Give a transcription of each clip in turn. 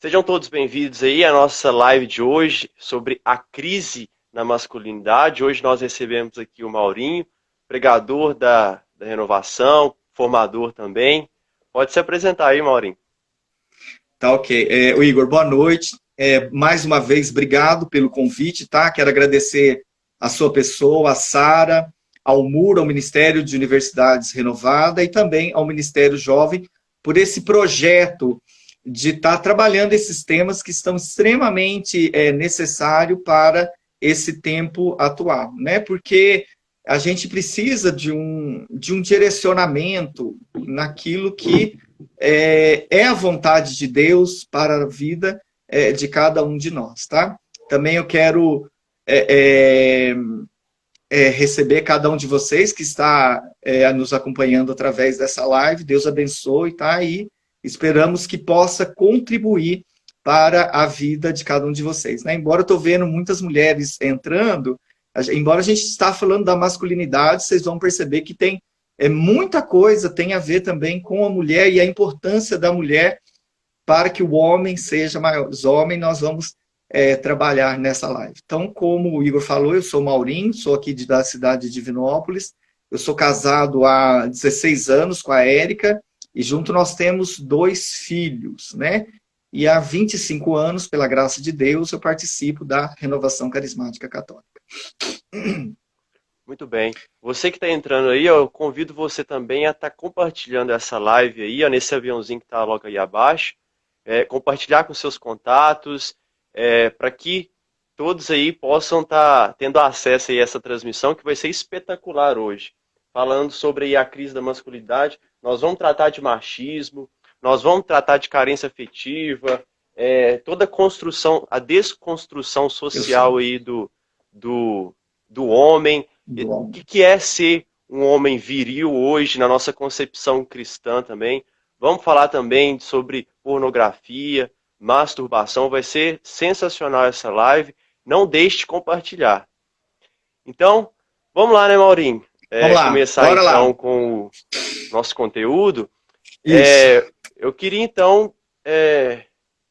Sejam todos bem-vindos aí à nossa live de hoje sobre a crise na masculinidade. Hoje nós recebemos aqui o Maurinho, pregador da renovação, formador também. Pode se apresentar aí, Maurinho. Tá ok. O Igor, boa noite. Mais uma vez, obrigado pelo convite, tá? Quero agradecer a sua pessoa, a Sara, ao MUR, ao Ministério de Universidades Renovada e também ao Ministério Jovem por esse projeto de estar trabalhando esses temas que estão extremamente necessários para esse tempo atual, né? Porque a gente precisa de um direcionamento naquilo que é a vontade de Deus para a vida de cada um de nós, tá? Também eu quero receber cada um de vocês que está nos acompanhando através dessa live. Deus abençoe, tá? E esperamos que possa contribuir para a vida de cada um de vocês, né? Embora eu estou vendo muitas mulheres entrando, embora a gente está falando da masculinidade, vocês vão perceber que tem muita coisa tem a ver também com a mulher e a importância da mulher para que o homem seja maior. Os homens, nós vamos trabalhar nessa live. Então, como o Igor falou, eu sou Maurinho, sou aqui da cidade de Divinópolis, eu sou casado há 16 anos com a Érica, e junto nós temos 2 filhos, né? E há 25 anos, pela graça de Deus, eu participo da Renovação Carismática Católica. Muito bem. Você que está entrando aí, eu convido você também a estar compartilhando essa live aí, ó, nesse aviãozinho que está logo aí abaixo. Compartilhar com seus contatos, para que todos aí possam estar tendo acesso aí a essa transmissão, que vai ser espetacular hoje. Falando sobre aí a crise da masculinidade, nós vamos tratar de machismo, nós vamos tratar de carência afetiva, toda a construção, a desconstrução social aí do homem. O que é ser um homem viril hoje, na nossa concepção cristã também. Vamos falar também sobre pornografia, masturbação. Vai ser sensacional essa live. Não deixe de compartilhar. Então, vamos lá, né, Maurinho? Vamos lá. Começar Bora então lá. com o nosso conteúdo. Isso. Eu queria então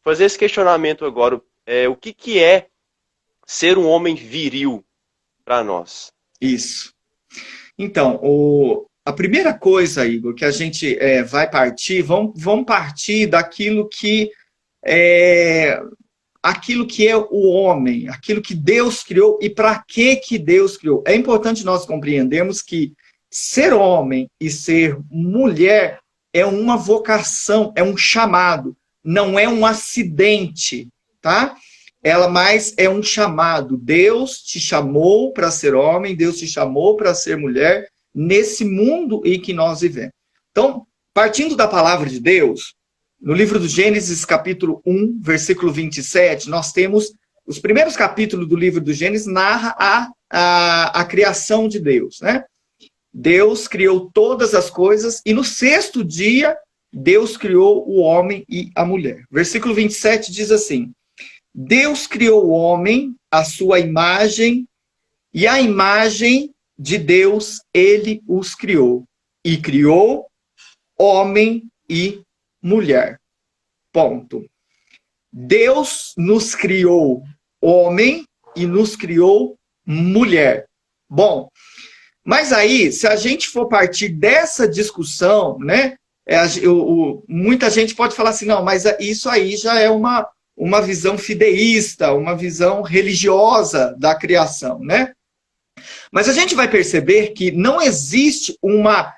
fazer esse questionamento agora. O que é ser um homem viril para nós? Isso. Então, a primeira coisa, Igor, que a gente vai partir, vamos partir daquilo que é o homem, aquilo que Deus criou e para que Deus criou. É importante nós compreendermos que ser homem e ser mulher é uma vocação, é um chamado, não é um acidente, tá? Ela mais é um chamado. Deus te chamou para ser homem, Deus te chamou para ser mulher, nesse mundo em que nós vivemos. Então, partindo da palavra de Deus, no livro do Gênesis, capítulo 1, versículo 27, nós temos os primeiros capítulos do livro do Gênesis, narra a criação de Deus, né? Deus criou todas as coisas e no 6º dia, Deus criou o homem e a mulher. Versículo 27 diz assim: Deus criou o homem, à sua imagem, e a imagem de Deus, ele os criou. E criou homem e mulher. Ponto. Deus nos criou homem e nos criou mulher. Bom, mas aí, se a gente for partir dessa discussão, né, muita gente pode falar assim, não, mas isso aí já é uma visão fideísta, uma visão religiosa da criação, né? Mas a gente vai perceber que não existe uma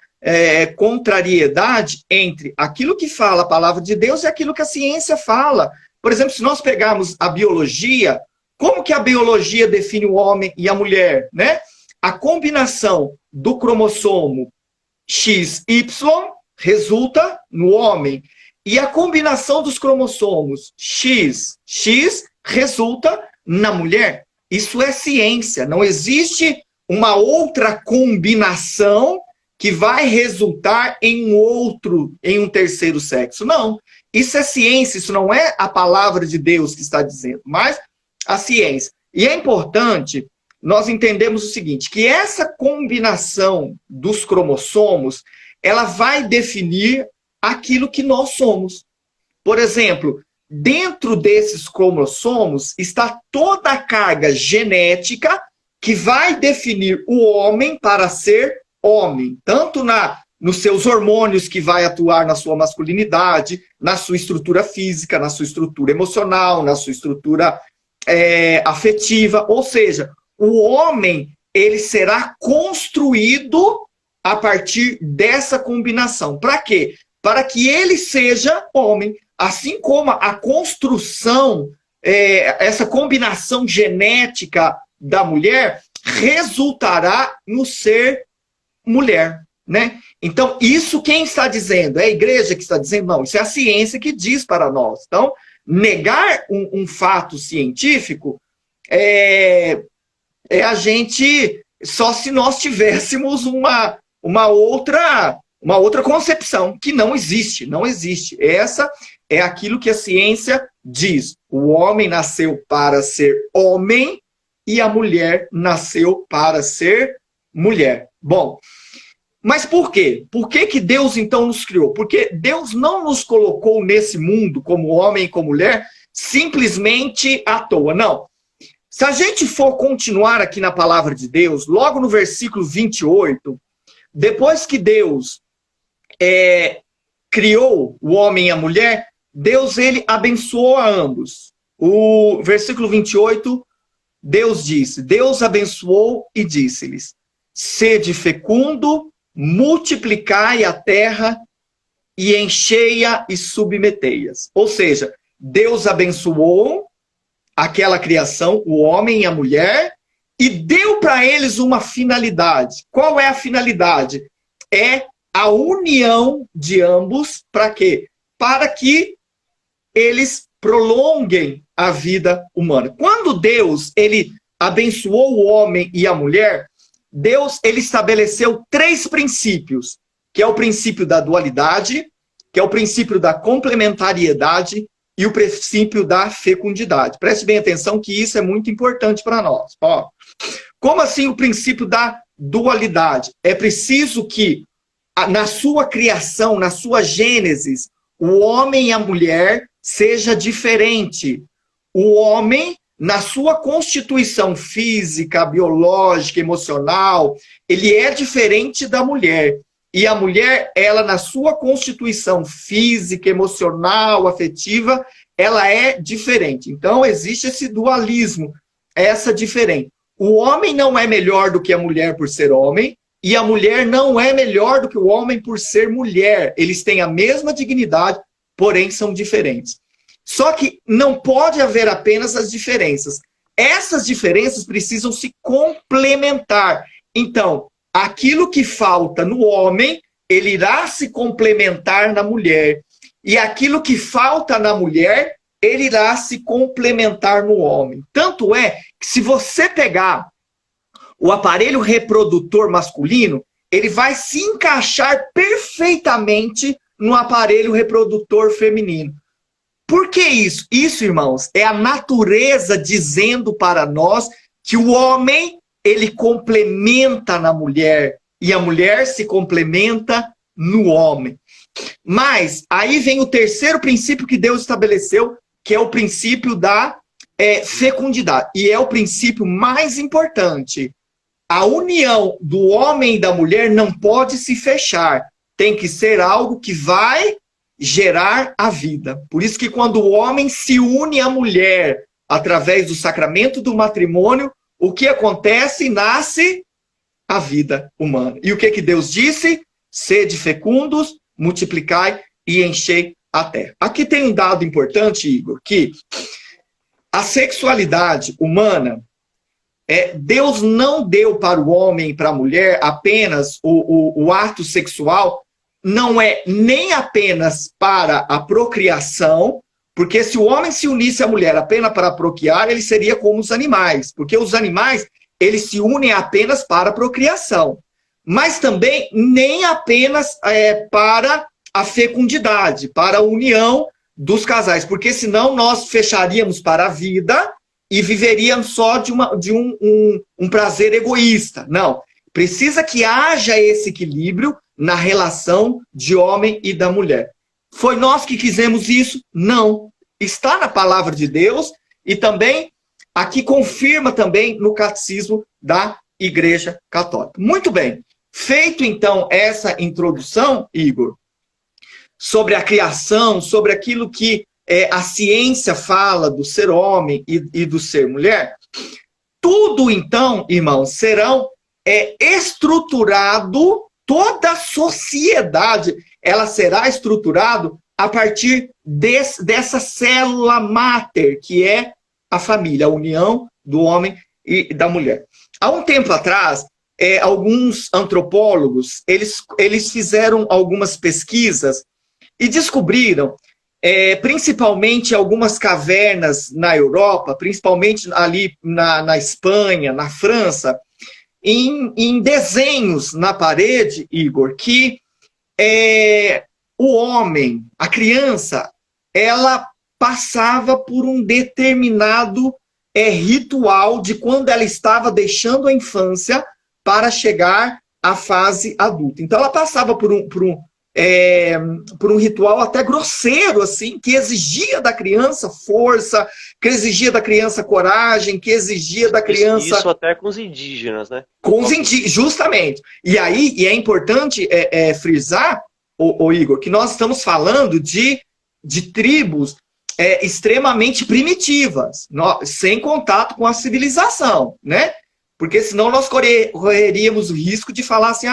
contrariedade entre aquilo que fala a palavra de Deus e aquilo que a ciência fala. Por exemplo, se nós pegarmos a biologia, como que a biologia define o homem e a mulher, né? A combinação do cromossomo XY resulta no homem. E a combinação dos cromossomos XX resulta na mulher. Isso é ciência. Não existe uma outra combinação que vai resultar em um terceiro sexo. Não. Isso é ciência, isso não é a palavra de Deus que está dizendo, mas a ciência. E é importante nós entendermos o seguinte, que essa combinação dos cromossomos, ela vai definir aquilo que nós somos. Por exemplo, dentro desses cromossomos está toda a carga genética que vai definir o homem para ser homem, tanto nos seus hormônios, que vai atuar na sua masculinidade, na sua estrutura física, na sua estrutura emocional, na sua estrutura afetiva. Ou seja, o homem, ele será construído a partir dessa combinação. Para quê? Para que ele seja homem. Assim como a construção, essa combinação genética da mulher resultará no ser mulher, né? Então, isso quem está dizendo? É a igreja que está dizendo? Não, isso é a ciência que diz para nós. Então, negar um fato científico é a gente, só se nós tivéssemos uma outra concepção, que não existe, não existe. Essa é aquilo que a ciência diz. O homem nasceu para ser homem e a mulher nasceu para ser mulher. Bom, mas por quê? Por que Deus então nos criou? Porque Deus não nos colocou nesse mundo como homem e como mulher simplesmente à toa, não. Se a gente for continuar aqui na palavra de Deus, logo no versículo 28, depois que Deus criou o homem e a mulher, Deus, ele abençoou a ambos. O versículo 28, Deus disse, Deus abençoou e disse-lhes, sede fecundo, multiplicai a terra e enchei-a e submetei-as. Ou seja, Deus abençoou aquela criação, o homem e a mulher, e deu para eles uma finalidade. Qual é a finalidade? É a união de ambos, para quê? Para que eles prolonguem a vida humana. Quando Deus, ele abençoou o homem e a mulher, Deus, ele estabeleceu 3 princípios, que é o princípio da dualidade, que é o princípio da complementariedade e o princípio da fecundidade. Preste bem atenção que isso é muito importante para nós. Ó, como assim o princípio da dualidade? É preciso que na sua criação, na sua gênesis, o homem e a mulher seja diferente. O homem, na sua constituição física, biológica, emocional, ele é diferente da mulher. E a mulher, ela na sua constituição física, emocional, afetiva, ela é diferente. Então, existe esse dualismo, essa diferença. O homem não é melhor do que a mulher por ser homem, e a mulher não é melhor do que o homem por ser mulher. Eles têm a mesma dignidade, porém são diferentes. Só que não pode haver apenas as diferenças. Essas diferenças precisam se complementar. Então, aquilo que falta no homem, ele irá se complementar na mulher. E aquilo que falta na mulher, ele irá se complementar no homem. Tanto é que se você pegar o aparelho reprodutor masculino, ele vai se encaixar perfeitamente no aparelho reprodutor feminino. Por que isso? Isso, irmãos, é a natureza dizendo para nós que o homem, ele complementa na mulher e a mulher se complementa no homem. Mas aí vem o terceiro princípio que Deus estabeleceu, que é o princípio da fecundidade. E é o princípio mais importante. A união do homem e da mulher não pode se fechar. Tem que ser algo que vai gerar a vida. Por isso que quando o homem se une à mulher através do sacramento do matrimônio, o que acontece? Nasce a vida humana. E o que Deus disse? Sede fecundos, multiplicai e enchei a terra. Aqui tem um dado importante, Igor, que a sexualidade humana, Deus não deu para o homem e para a mulher apenas o ato sexual, não é nem apenas para a procriação, porque se o homem se unisse à mulher apenas para procriar, ele seria como os animais, porque os animais, eles se unem apenas para a procriação, mas também nem apenas para a fecundidade, para a união dos casais, porque senão nós fecharíamos para a vida e viveríamos só de um prazer egoísta. Não, precisa que haja esse equilíbrio na relação de homem e da mulher. Foi nós que quisemos isso? Não. está na palavra de Deus e também aqui confirma também no catecismo da Igreja Católica. Muito bem. Feito então essa introdução, Igor, sobre a criação, sobre aquilo que a ciência fala do ser homem e do ser mulher, tudo então, irmãos, serão estruturado, toda a sociedade, ela será estruturado a partir dessa célula máter, que é a família, a união do homem e da mulher. Há um tempo atrás, alguns antropólogos, eles fizeram algumas pesquisas e descobriram, principalmente algumas cavernas na Europa, principalmente ali na Espanha, na França, em desenhos na parede, Igor, que o homem, a criança, ela passava por um determinado ritual de quando ela estava deixando a infância para chegar à fase adulta. Então, ela passava por um ritual até grosseiro, assim, que exigia da criança força, que exigia da criança coragem, que exigia da criança... Isso até com os indígenas, né? Com os indígenas, justamente. E aí, é importante frisar, o Igor, que nós estamos falando de tribos extremamente primitivas, sem contato com a civilização, né? Porque senão nós correríamos o risco de falar assim,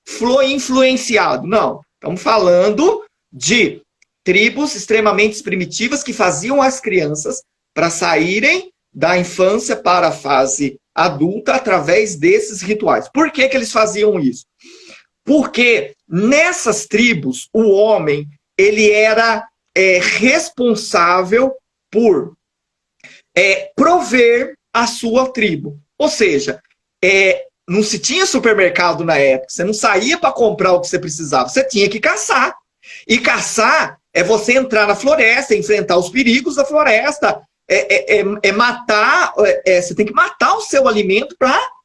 foi influenciado. Não, estamos falando de tribos extremamente primitivas que faziam as crianças para saírem da infância para a fase adulta através desses rituais. Por que eles faziam isso? Porque nessas tribos, o homem, ele era responsável por prover a sua tribo. Ou seja, não se tinha supermercado na época, você não saía para comprar o que você precisava, você tinha que caçar. E caçar é você entrar na floresta, enfrentar os perigos da floresta, matar, você tem que matar o seu alimento,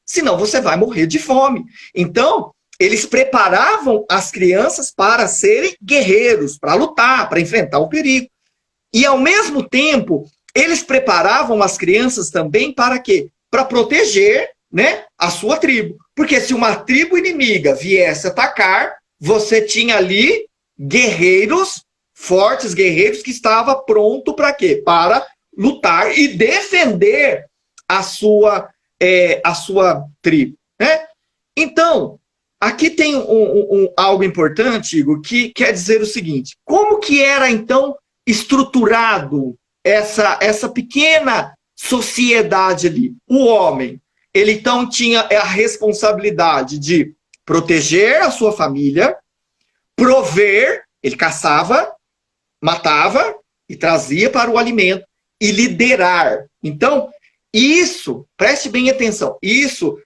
senão você vai morrer de fome. Então, eles preparavam as crianças para serem guerreiros, para lutar, para enfrentar o perigo. E, ao mesmo tempo, eles preparavam as crianças também para quê? Para proteger, né, a sua tribo. Porque se uma tribo inimiga viesse atacar, você tinha ali guerreiros, fortes guerreiros, que estavam prontos para quê? Para lutar e defender a sua tribo, né? Então, aqui tem algo importante, Igor, que quer dizer o seguinte: como que era, então, estruturado essa pequena sociedade ali? O homem, ele, então, tinha a responsabilidade de proteger a sua família, prover, ele caçava, matava e trazia para o alimento, e liderar. Então, isso, preste bem atenção, isso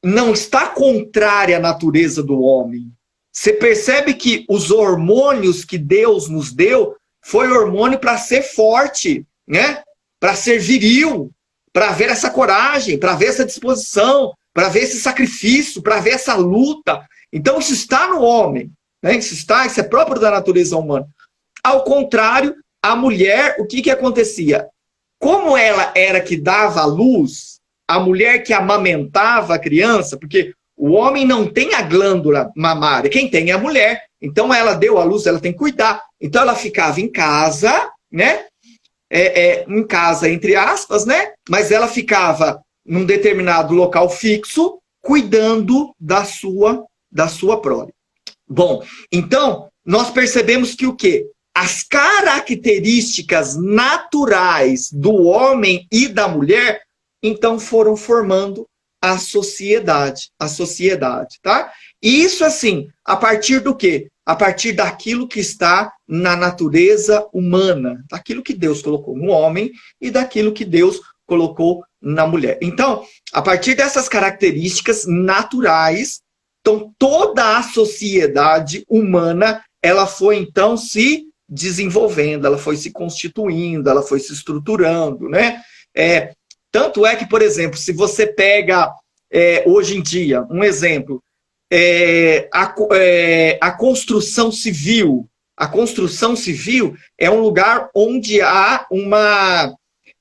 não está contrário à natureza do homem. Você percebe que os hormônios que Deus nos deu foi hormônio para ser forte, né? Para ser viril, para ver essa coragem, para ver essa disposição, para ver esse sacrifício, para ver essa luta. Então, isso está no homem, né? Isso é próprio da natureza humana. Ao contrário, a mulher, o que acontecia? Como ela era que dava a luz, a mulher que amamentava a criança, porque o homem não tem a glândula mamária, quem tem é a mulher. Então ela deu a luz, ela tem que cuidar. Então ela ficava em casa, né? Em casa, entre aspas, né? Mas ela ficava num determinado local fixo, cuidando da sua prole. Bom, então nós percebemos que o quê? As características naturais do homem e da mulher, então, foram formando a sociedade, tá? E isso, assim, a partir do quê? A partir daquilo que está na natureza humana, daquilo que Deus colocou no homem e daquilo que Deus colocou na mulher. Então, a partir dessas características naturais, então, toda a sociedade humana, ela foi, então, se desenvolvendo, ela foi se constituindo, ela foi se estruturando, né? Tanto é que, por exemplo, se você pega hoje em dia, um exemplo, a construção civil, A construção civil é um lugar onde há uma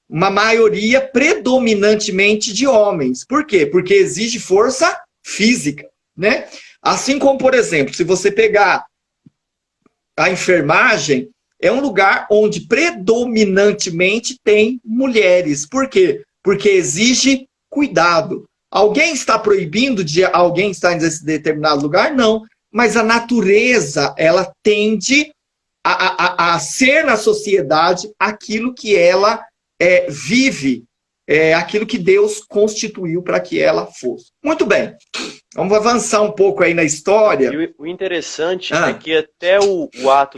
maioria predominantemente de homens. Por quê? Porque exige força física, né? Assim como, por exemplo, se você pegar a enfermagem, é um lugar onde predominantemente tem mulheres. Por quê? Porque exige cuidado. Alguém está proibindo de alguém estar nesse determinado lugar? Não. Mas a natureza, ela tende a ser na sociedade aquilo que ela vive, aquilo que Deus constituiu para que ela fosse. Muito bem. Vamos avançar um pouco aí na história. E o interessante é que até o ato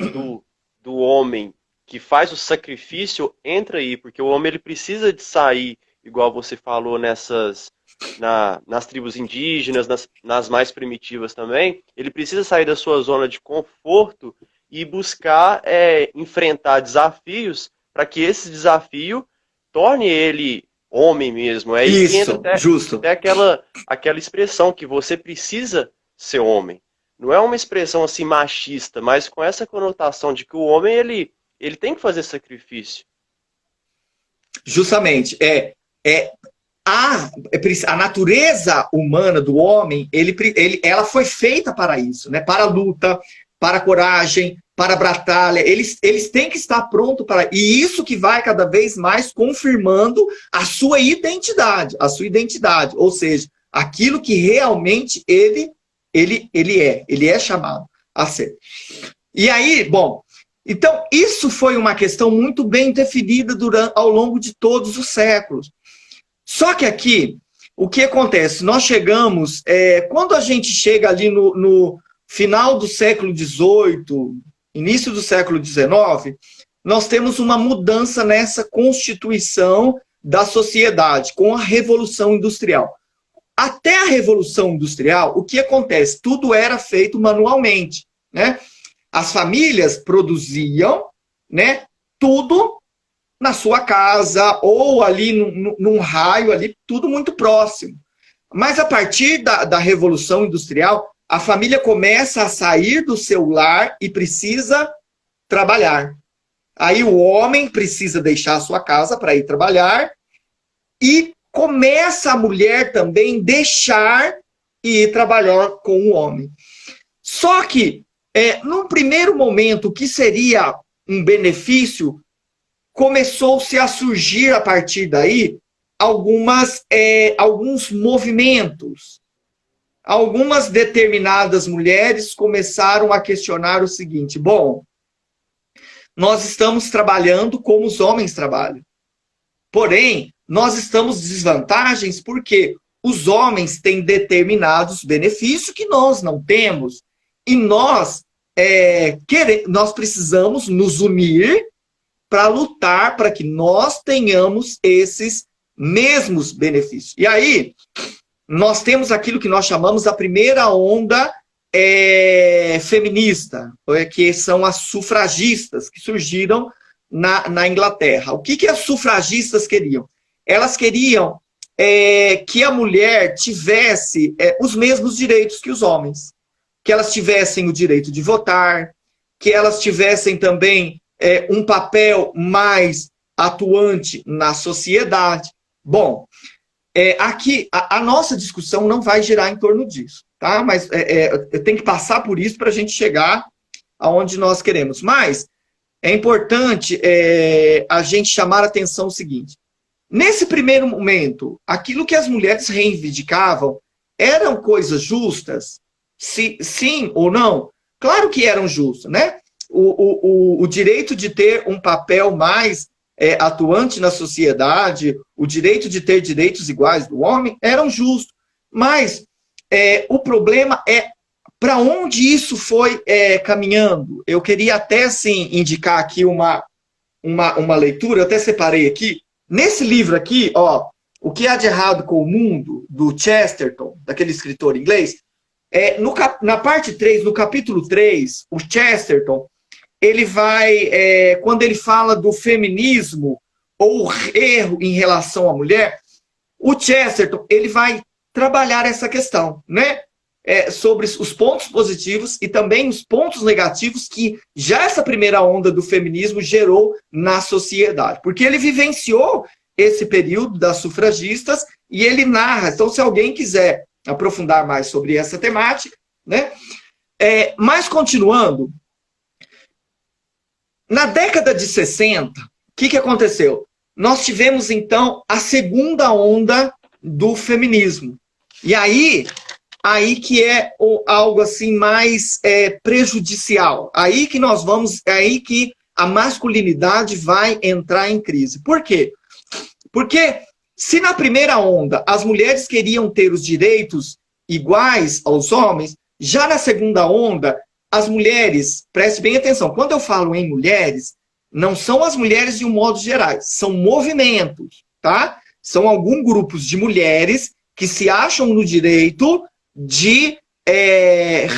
do homem que faz o sacrifício entra aí, porque o homem ele precisa de sair, igual você falou, nas tribos indígenas, nas mais primitivas também, ele precisa sair da sua zona de conforto e buscar enfrentar desafios para que esse desafio torne ele homem mesmo. É aí que entra até aquela expressão que você precisa ser homem. Não é uma expressão assim machista, mas com essa conotação de que o homem ele tem que fazer sacrifício. Justamente. A natureza humana do homem, ela foi feita para isso, né? Para a luta, para a coragem, para a batalha. Eles têm que estar prontos para... E isso que vai cada vez mais confirmando a sua identidade. Ou seja, aquilo que realmente ele é chamado a ser. E aí, bom... Então, isso foi uma questão muito bem definida ao longo de todos os séculos. Só que aqui, o que acontece? Nós chegamos, quando a gente chega ali no final do século XVIII, início do século XIX, nós temos uma mudança nessa constituição da sociedade, com a Revolução Industrial. Até a Revolução Industrial, o que acontece? Tudo era feito manualmente, né? As famílias produziam, né, tudo na sua casa ou ali num raio, ali, tudo muito próximo. Mas a partir da Revolução Industrial, a família começa a sair do seu lar e precisa trabalhar. Aí o homem precisa deixar a sua casa para ir trabalhar e começa a mulher também deixar e ir trabalhar com o homem. Só que, num primeiro momento, o que seria um benefício, começou-se a surgir a partir daí alguns movimentos. Algumas determinadas mulheres começaram a questionar o seguinte: bom, nós estamos trabalhando como os homens trabalham. Porém, nós estamos em desvantagens porque os homens têm determinados benefícios que nós não temos. E nós precisamos nos unir para lutar para que nós tenhamos esses mesmos benefícios. E aí, nós temos aquilo que nós chamamos a primeira onda feminista, que são as sufragistas, que surgiram na Inglaterra. O que as sufragistas queriam? Elas queriam que a mulher tivesse os mesmos direitos que os homens. Que elas tivessem o direito de votar, que elas tivessem também um papel mais atuante na sociedade. Bom, aqui a nossa discussão não vai girar em torno disso, tá? Mas eu tenho que passar por isso para a gente chegar aonde nós queremos. Mas é importante a gente chamar a atenção o seguinte: nesse primeiro momento, aquilo que as mulheres reivindicavam eram coisas justas? Sim ou não? Claro que eram justas, né? O direito de ter um papel mais atuante na sociedade, o direito de ter direitos iguais do homem, eram justos. Mas o problema é para onde isso foi caminhando. Eu queria até, assim, indicar aqui uma leitura, eu até separei aqui. Nesse livro aqui, ó, O que há de errado com o mundo, do Chesterton, daquele escritor inglês, na parte 3, no capítulo 3, o Chesterton, ele vai, quando ele fala do feminismo ou erro em relação à mulher, o Chesterton, ele vai trabalhar essa questão, né? sobre os pontos positivos e também os pontos negativos que já essa primeira onda do feminismo gerou na sociedade. Porque ele vivenciou esse período das sufragistas e ele narra. Então, se alguém quiser aprofundar mais sobre essa temática, né? Mas continuando, na década de 60, o que aconteceu? Nós tivemos, então, a segunda onda do feminismo. E aí que é algo assim mais prejudicial. Aí que nós vamos, aí que a masculinidade vai entrar em crise. Por quê? Porque se na primeira onda as mulheres queriam ter os direitos iguais aos homens, já na segunda onda, as mulheres, preste bem atenção, quando eu falo em mulheres, não são as mulheres de um modo geral, são movimentos, tá? São alguns grupos de mulheres que se acham no direito de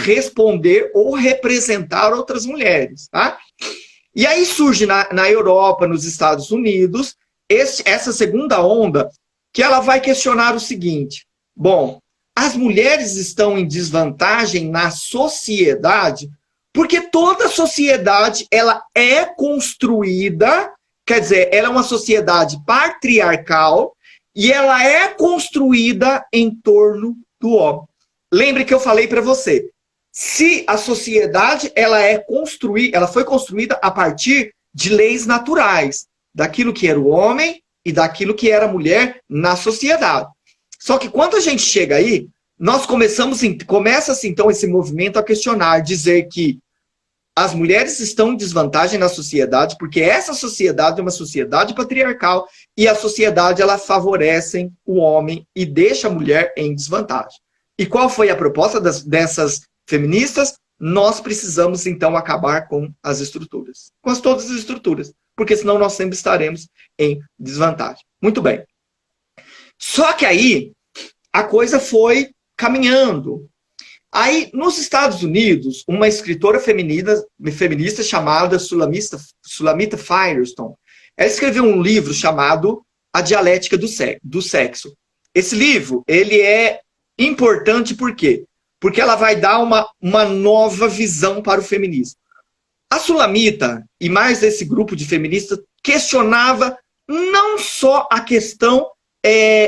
responder ou representar outras mulheres, tá? E aí surge na Europa, nos Estados Unidos, essa segunda onda, que ela vai questionar o seguinte: bom, as mulheres estão em desvantagem na sociedade porque toda sociedade ela é construída, quer dizer, ela é uma sociedade patriarcal e ela é construída em torno do homem. Lembre que eu falei para você, se a sociedade ela foi construída a partir de leis naturais, daquilo que era o homem e daquilo que era a mulher na sociedade. Só que quando a gente chega aí, começa-se então esse movimento a questionar, dizer que as mulheres estão em desvantagem na sociedade porque essa sociedade é uma sociedade patriarcal e a sociedade ela favorece o homem e deixa a mulher em desvantagem. E qual foi a proposta dessas feministas? Nós precisamos então acabar com as estruturas, com todas as estruturas, porque senão nós sempre estaremos em desvantagem. Muito bem. Só que aí a coisa foi caminhando. Aí, nos Estados Unidos, uma escritora feminista chamada Sulamita Firestone, ela escreveu um livro chamado A Dialética do Sexo. Esse livro, ele é importante por quê? Porque ela vai dar uma nova visão para o feminismo. A Sulamita, e mais esse grupo de feministas, questionava não só a questão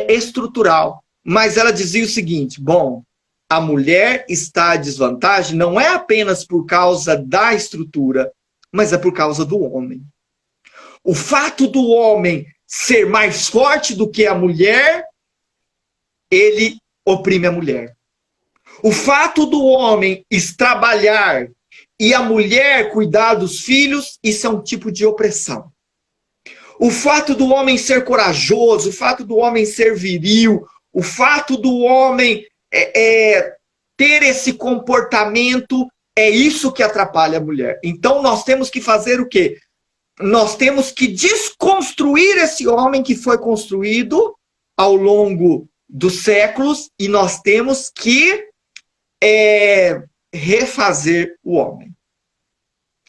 estrutural, mas ela dizia o seguinte: bom, a mulher está em desvantagem não é apenas por causa da estrutura, mas é por causa do homem. O fato do homem ser mais forte do que a mulher, ele oprime a mulher. O fato do homem trabalhar e a mulher cuidar dos filhos, isso é um tipo de opressão. O fato do homem ser corajoso, o fato do homem ser viril, o fato do homem ter esse comportamento, é isso que atrapalha a mulher. Então nós temos que fazer o quê? Nós temos que desconstruir esse homem que foi construído ao longo dos séculos e nós temos que refazer o homem.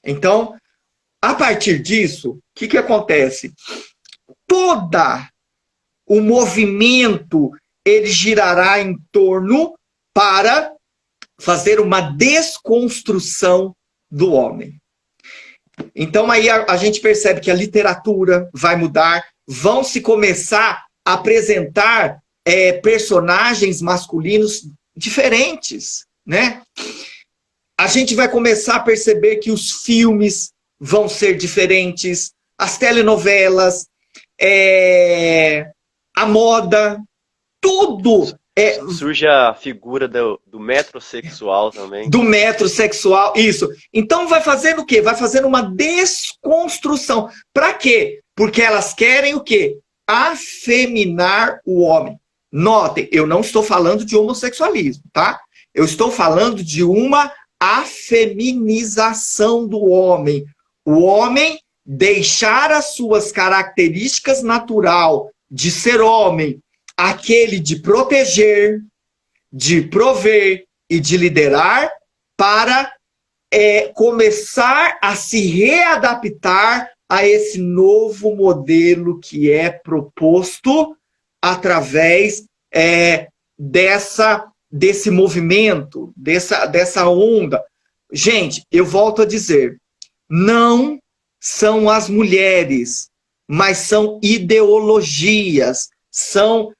Então, a partir disso, o que acontece? Todo o movimento ele girará em torno para fazer uma desconstrução do homem. Então aí a gente percebe que a literatura vai mudar, vão se começar a apresentar personagens masculinos diferentes, né? A gente vai começar a perceber que os filmes vão ser diferentes, as telenovelas, a moda, tudo. Surge a figura do metrosexual também. Do metrosexual, isso. Então vai fazendo o quê? Vai fazendo uma desconstrução. Para quê? Porque elas querem o quê? Afeminar o homem. Notem, eu não estou falando de homossexualismo, tá? Eu estou falando de uma afeminização do homem. O homem deixar as suas características natural de ser homem, aquele de proteger, de prover e de liderar, para começar a se readaptar a esse novo modelo que é proposto através desse movimento, dessa onda. Gente, eu volto a dizer, não são as mulheres, mas são ideologias, são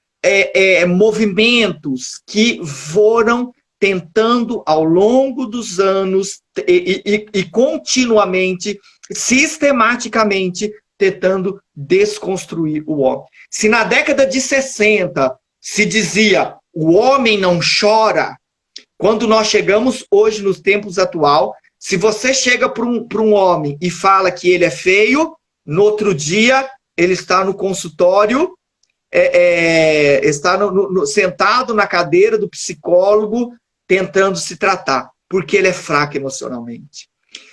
movimentos que foram tentando ao longo dos anos e continuamente, sistematicamente, tentando desconstruir o homem. Se na década de 60 se dizia o homem não chora, quando nós chegamos hoje nos tempos atual, se você chega para um homem e fala que ele é feio, no outro dia ele está no consultório, está sentado na cadeira do psicólogo tentando se tratar, porque ele é fraco emocionalmente.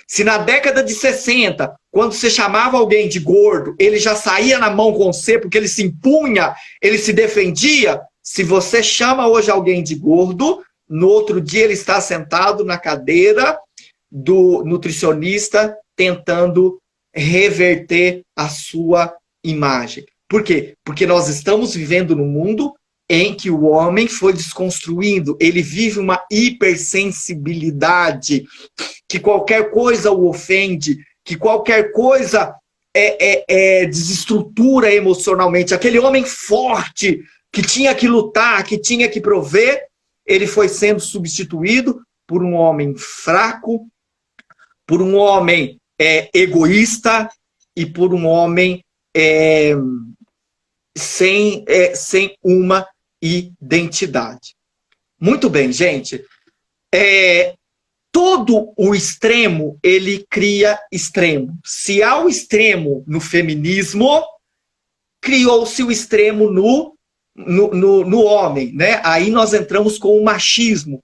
Se na década de 60, quando você chamava alguém de gordo, ele já saía na mão com você, porque ele se impunha, ele se defendia, se você chama hoje alguém de gordo, no outro dia ele está sentado na cadeira do nutricionista tentando reverter a sua imagem. Por quê? Porque nós estamos vivendo num mundo em que o homem foi desconstruindo, ele vive uma hipersensibilidade, que qualquer coisa o ofende, que qualquer coisa desestrutura emocionalmente. Aquele homem forte, que tinha que lutar, que tinha que prover, ele foi sendo substituído por um homem fraco, por um homem egoísta e por um homem sem uma identidade. Muito bem, gente. Todo o extremo, ele cria extremo. Se há o extremo no feminismo, criou-se o extremo no homem, né? Aí nós entramos com o machismo.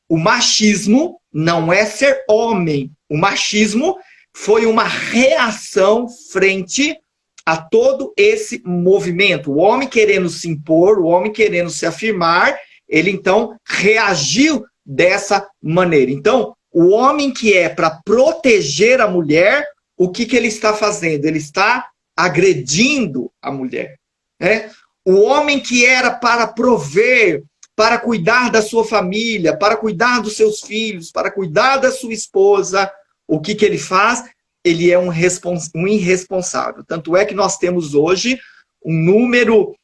O machismo não é ser homem. O machismo foi uma reação frente a todo esse movimento. O homem querendo se impor, o homem querendo se afirmar, ele então reagiu dessa maneira. Então, o homem que é para proteger a mulher, o que ele está fazendo? Ele está agredindo a mulher, né? O homem que era para prover, para cuidar da sua família, para cuidar dos seus filhos, para cuidar da sua esposa, o que ele faz? Ele é um irresponsável. Tanto é que nós temos hoje um número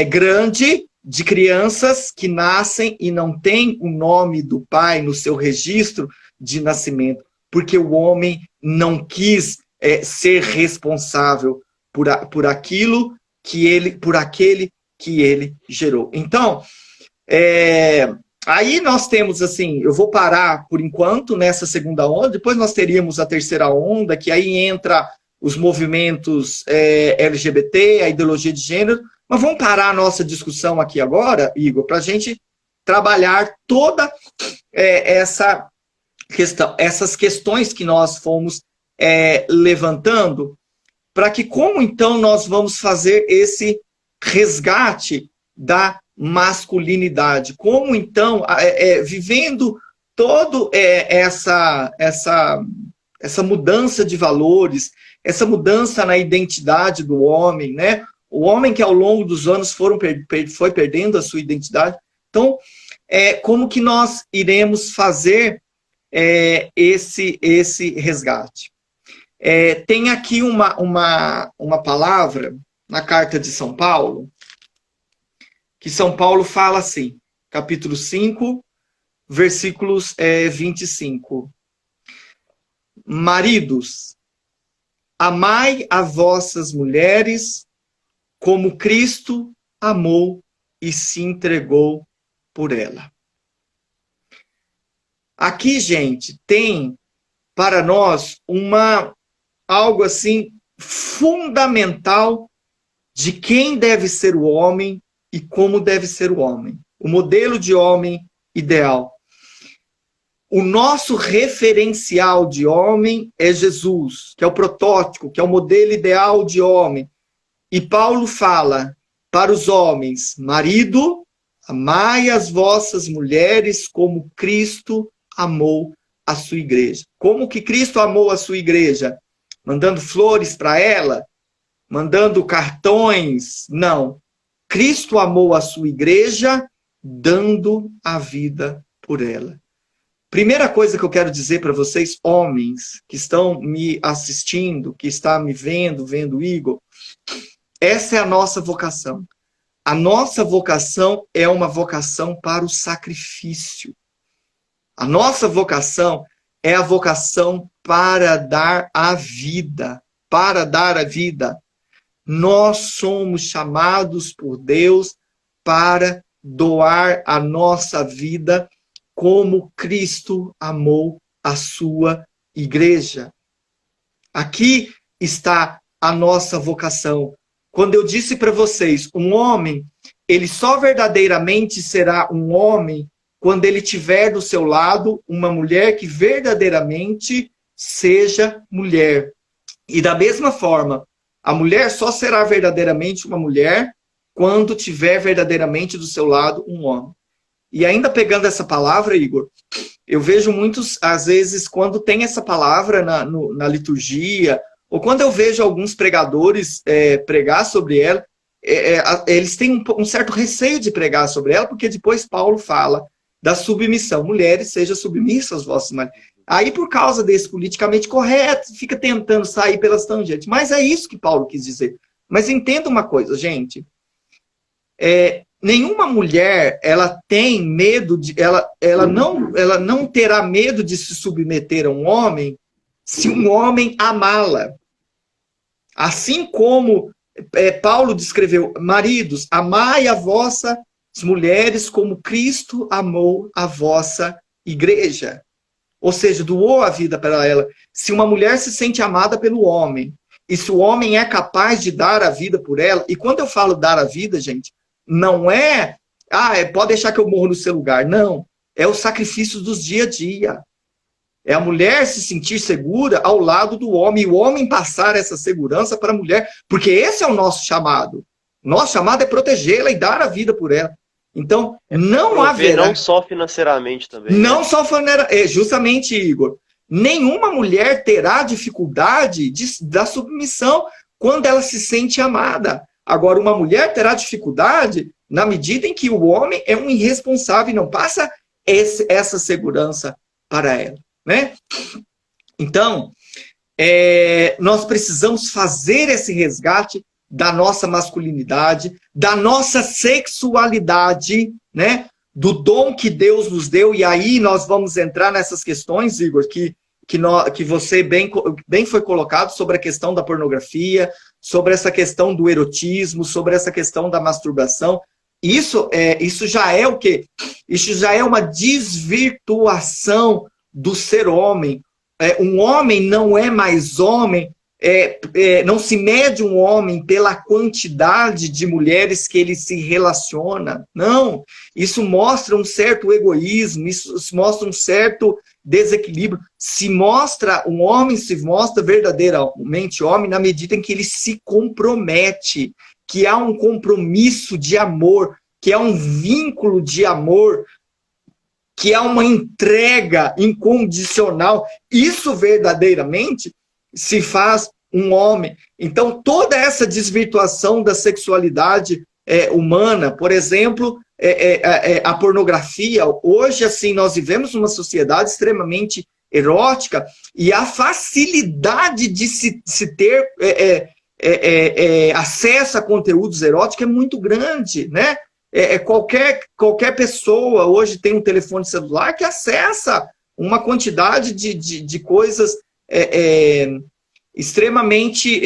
grande de crianças que nascem e não têm o nome do pai no seu registro de nascimento, porque o homem não quis ser responsável por aquilo por aquele que ele gerou. Então, aí nós temos assim, eu vou parar por enquanto nessa segunda onda, depois nós teríamos a terceira onda, que aí entra os movimentos LGBT, a ideologia de gênero, mas vamos parar a nossa discussão aqui agora, Igor, para a gente trabalhar toda essa questão, essas questões que nós fomos levantando, para que como então nós vamos fazer esse resgate da masculinidade? Como então, vivendo toda essa mudança de valores, essa mudança na identidade do homem, né? O homem que ao longo dos anos foi perdendo a sua identidade. Então, como que nós iremos fazer esse resgate? Tem aqui uma palavra na carta de São Paulo, que São Paulo fala assim, capítulo 5, versículos 25. Maridos, amai as vossas mulheres como Cristo amou e se entregou por ela. Aqui, gente, tem para nós algo assim fundamental de quem deve ser o homem e como deve ser o homem. O modelo de homem ideal. O nosso referencial de homem é Jesus, que é o protótipo, que é o modelo ideal de homem. E Paulo fala para os homens: marido, amai as vossas mulheres como Cristo amou a sua igreja. Como que Cristo amou a sua igreja? Mandando flores para ela? Mandando cartões? Não. Cristo amou a sua igreja dando a vida por ela. Primeira coisa que eu quero dizer para vocês, homens que estão me assistindo, que estão me vendo o Igor, essa é a nossa vocação. A nossa vocação é uma vocação para o sacrifício. A nossa vocação é a vocação para dar a vida. Para dar a vida. Nós somos chamados por Deus para doar a nossa vida como Cristo amou a sua igreja. Aqui está a nossa vocação. Quando eu disse para vocês, um homem, ele só verdadeiramente será um homem quando ele tiver do seu lado uma mulher que verdadeiramente seja mulher. E da mesma forma, a mulher só será verdadeiramente uma mulher quando tiver verdadeiramente do seu lado um homem. E ainda pegando essa palavra, Igor, eu vejo muitos, às vezes, quando tem essa palavra na liturgia, ou quando eu vejo alguns pregadores pregar sobre ela, eles têm um certo receio de pregar sobre ela, porque depois Paulo fala da submissão. Mulheres, sejam submissas aos vossos maridos. Aí, por causa desse politicamente correto, fica tentando sair pelas tangentes. Mas é isso que Paulo quis dizer. Mas entenda uma coisa, gente. Nenhuma mulher, ela tem medo de... Ela não terá medo de se submeter a um homem se um homem amá-la. Assim como Paulo descreveu, maridos, amai a vossas mulheres como Cristo amou a vossa igreja. Ou seja, doou a vida para ela. Se uma mulher se sente amada pelo homem, e se o homem é capaz de dar a vida por ela, e quando eu falo dar a vida, gente, não pode deixar que eu morro no seu lugar. Não, é o sacrifício dos dia a dia. É a mulher se sentir segura ao lado do homem, e o homem passar essa segurança para a mulher, porque esse é o nosso chamado. Nosso chamado é protegê-la e dar a vida por ela. Então, não haverá... Não só financeiramente também. Não só financeiramente, justamente, Igor. Nenhuma mulher terá dificuldade da submissão quando ela se sente amada. Agora, uma mulher terá dificuldade na medida em que o homem é um irresponsável e não passa essa segurança para ela. Né? Então, nós precisamos fazer esse resgate da nossa masculinidade, da nossa sexualidade, né? Do dom que Deus nos deu, e aí nós vamos entrar nessas questões, Igor, que você bem foi colocado sobre a questão da pornografia, sobre essa questão do erotismo, sobre essa questão da masturbação. Isso já é o quê? Isso já é uma desvirtuação do ser homem. Um homem não é mais homem, não se mede um homem pela quantidade de mulheres que ele se relaciona. Não, isso mostra um certo egoísmo, isso mostra um certo desequilíbrio. Um homem se mostra verdadeiramente homem na medida em que ele se compromete, que há um compromisso de amor, que há um vínculo de amor, que há uma entrega incondicional. Isso verdadeiramente se faz um homem. Então, toda essa desvirtuação da sexualidade humana, por exemplo, a pornografia, hoje, assim, nós vivemos uma sociedade extremamente erótica, e a facilidade de se ter acesso a conteúdos eróticos é muito grande, né? Qualquer pessoa hoje tem um telefone celular que acessa uma quantidade de coisas extremamente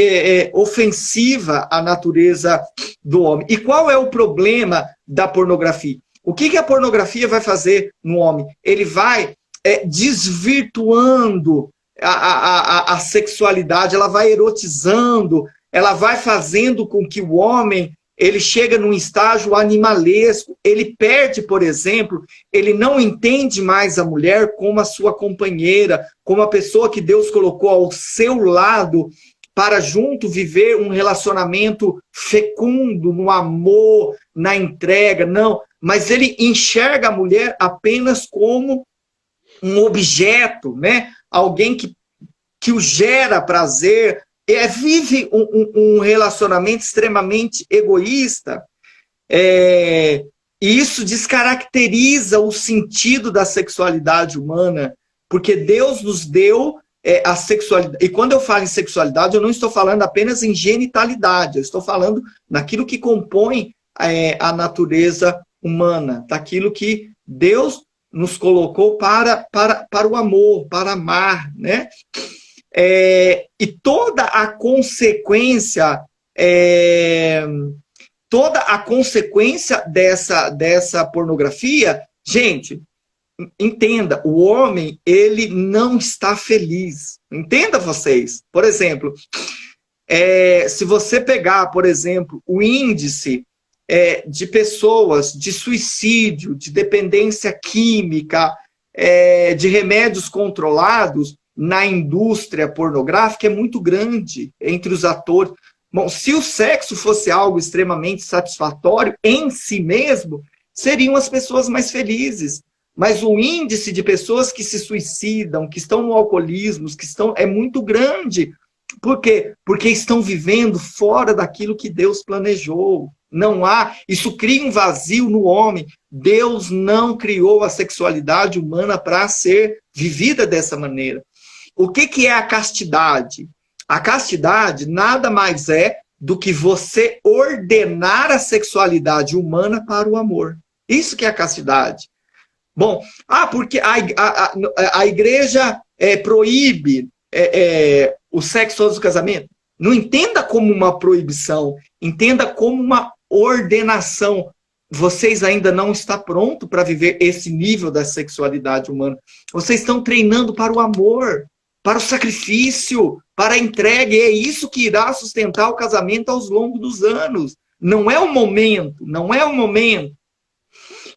ofensiva à natureza do homem. E qual é o problema da pornografia? O que a pornografia vai fazer no homem? Ele vai desvirtuando a sexualidade, ela vai erotizando, ela vai fazendo com que o homem ele chega num estágio animalesco, ele perde, por exemplo, ele não entende mais a mulher como a sua companheira, como a pessoa que Deus colocou ao seu lado para junto viver um relacionamento fecundo, no amor, na entrega, não. Mas ele enxerga a mulher apenas como um objeto, né? Alguém que o gera prazer, vive um relacionamento extremamente egoísta. E isso descaracteriza o sentido da sexualidade humana, porque Deus nos deu a sexualidade. E quando eu falo em sexualidade, eu não estou falando apenas em genitalidade, eu estou falando naquilo que compõe a natureza humana, daquilo que Deus nos colocou para o amor, para amar, né? E toda a consequência dessa pornografia, gente, entenda, o homem, ele não está feliz. Entenda vocês. Por exemplo, se você pegar, por exemplo, o índice de pessoas de suicídio, de dependência química, de remédios controlados na indústria pornográfica é muito grande entre os atores. Bom, se o sexo fosse algo extremamente satisfatório em si mesmo, seriam as pessoas mais felizes. Mas o índice de pessoas que se suicidam, que estão no alcoolismo, é muito grande. Por quê? Porque estão vivendo fora daquilo que Deus planejou. Não há, isso cria um vazio no homem. Deus não criou a sexualidade humana para ser vivida dessa maneira. O que é a castidade? A castidade nada mais é do que você ordenar a sexualidade humana para o amor. Isso que é a castidade. Bom, porque a igreja proíbe o sexo antes do casamento. Não entenda como uma proibição, entenda como uma ordenação. Vocês ainda não estão prontos para viver esse nível da sexualidade humana. Vocês estão treinando para o amor, para o sacrifício, para a entrega. E é isso que irá sustentar o casamento ao longo dos anos. Não é o momento, não é o momento.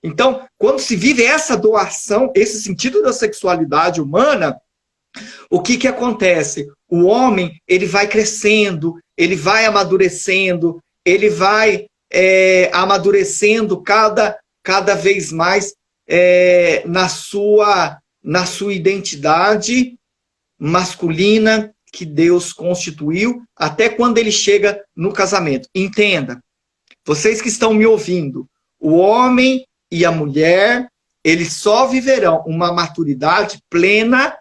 Então, quando se vive essa doação, esse sentido da sexualidade humana, o que acontece? O homem, ele vai crescendo, ele vai amadurecendo, ele vai amadurecendo cada vez mais na sua identidade masculina que Deus constituiu, até quando ele chega no casamento. Entenda, vocês que estão me ouvindo, o homem e a mulher, eles só viverão uma maturidade plena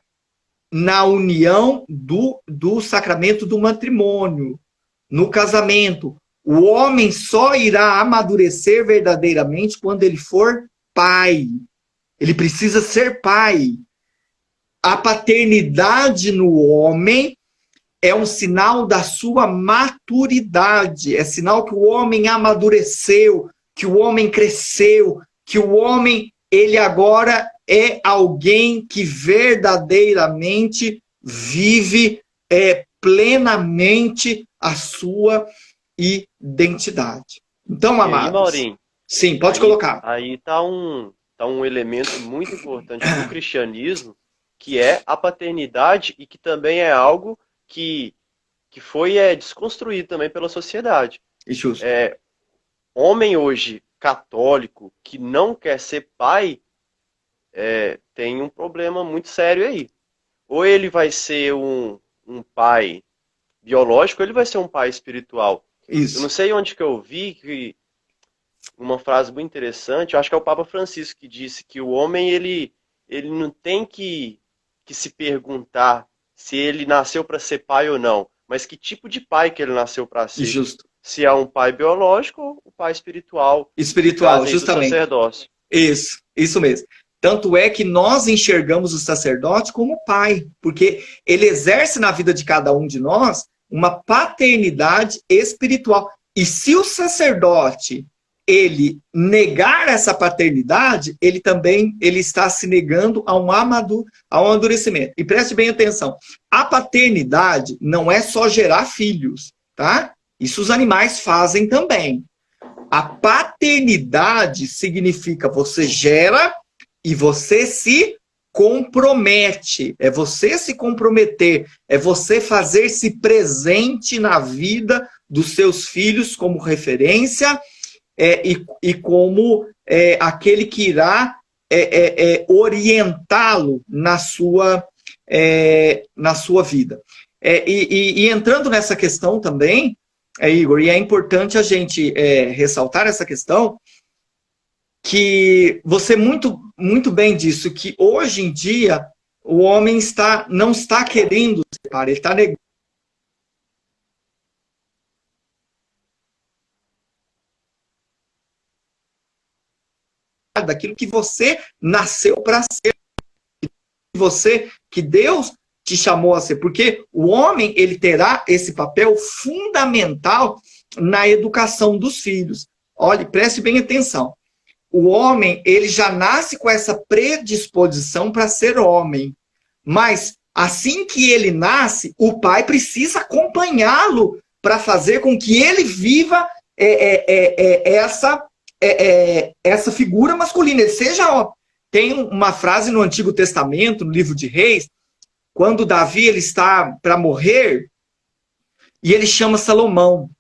na união do sacramento do matrimônio, no casamento. O homem só irá amadurecer verdadeiramente quando ele for pai. Ele precisa ser pai. A paternidade no homem é um sinal da sua maturidade, é sinal que o homem amadureceu, que o homem cresceu, que o homem, ele agora é alguém que verdadeiramente vive plenamente a sua identidade. Então, amados... Maurinho, sim, pode colocar. Aí está um elemento muito importante do cristianismo, que é a paternidade e que também é algo que foi desconstruído também pela sociedade. Justo. Homem hoje católico que não quer ser pai tem um problema muito sério aí. Ou ele vai ser um pai biológico, ou ele vai ser um pai espiritual. Isso. Eu não sei onde que eu vi que uma frase muito interessante, eu acho que é o Papa Francisco que disse que o homem ele não tem que se perguntar se ele nasceu para ser pai ou não, mas que tipo de pai que ele nasceu para ser. Justo. Se é um pai biológico ou um pai espiritual. Espiritual, justamente. Do sacerdócio. Isso mesmo. Tanto é que nós enxergamos o sacerdote como pai, porque ele exerce na vida de cada um de nós uma paternidade espiritual. E se o sacerdote ele negar essa paternidade, ele está se negando a um amadurecimento. E preste bem atenção, a paternidade não é só gerar filhos, tá? Isso os animais fazem também. A paternidade significa você gera e você se compromete. É você se comprometer, é você fazer-se presente na vida dos seus filhos como referência e como aquele que irá orientá-lo na sua vida. E entrando nessa questão também, Igor, e é importante a gente ressaltar essa questão, que você muito bem disse, que hoje em dia o homem não está querendo separar, ele está negando daquilo que você nasceu para ser, que Deus te chamou a ser, porque o homem ele terá esse papel fundamental na educação dos filhos. Olhe, preste bem atenção. O homem ele já nasce com essa predisposição para ser homem, mas assim que ele nasce, o pai precisa acompanhá-lo para fazer com que ele viva essa figura masculina. Ele seja, tem uma frase no Antigo Testamento, no livro de Reis, quando Davi ele está para morrer, e ele chama Salomão.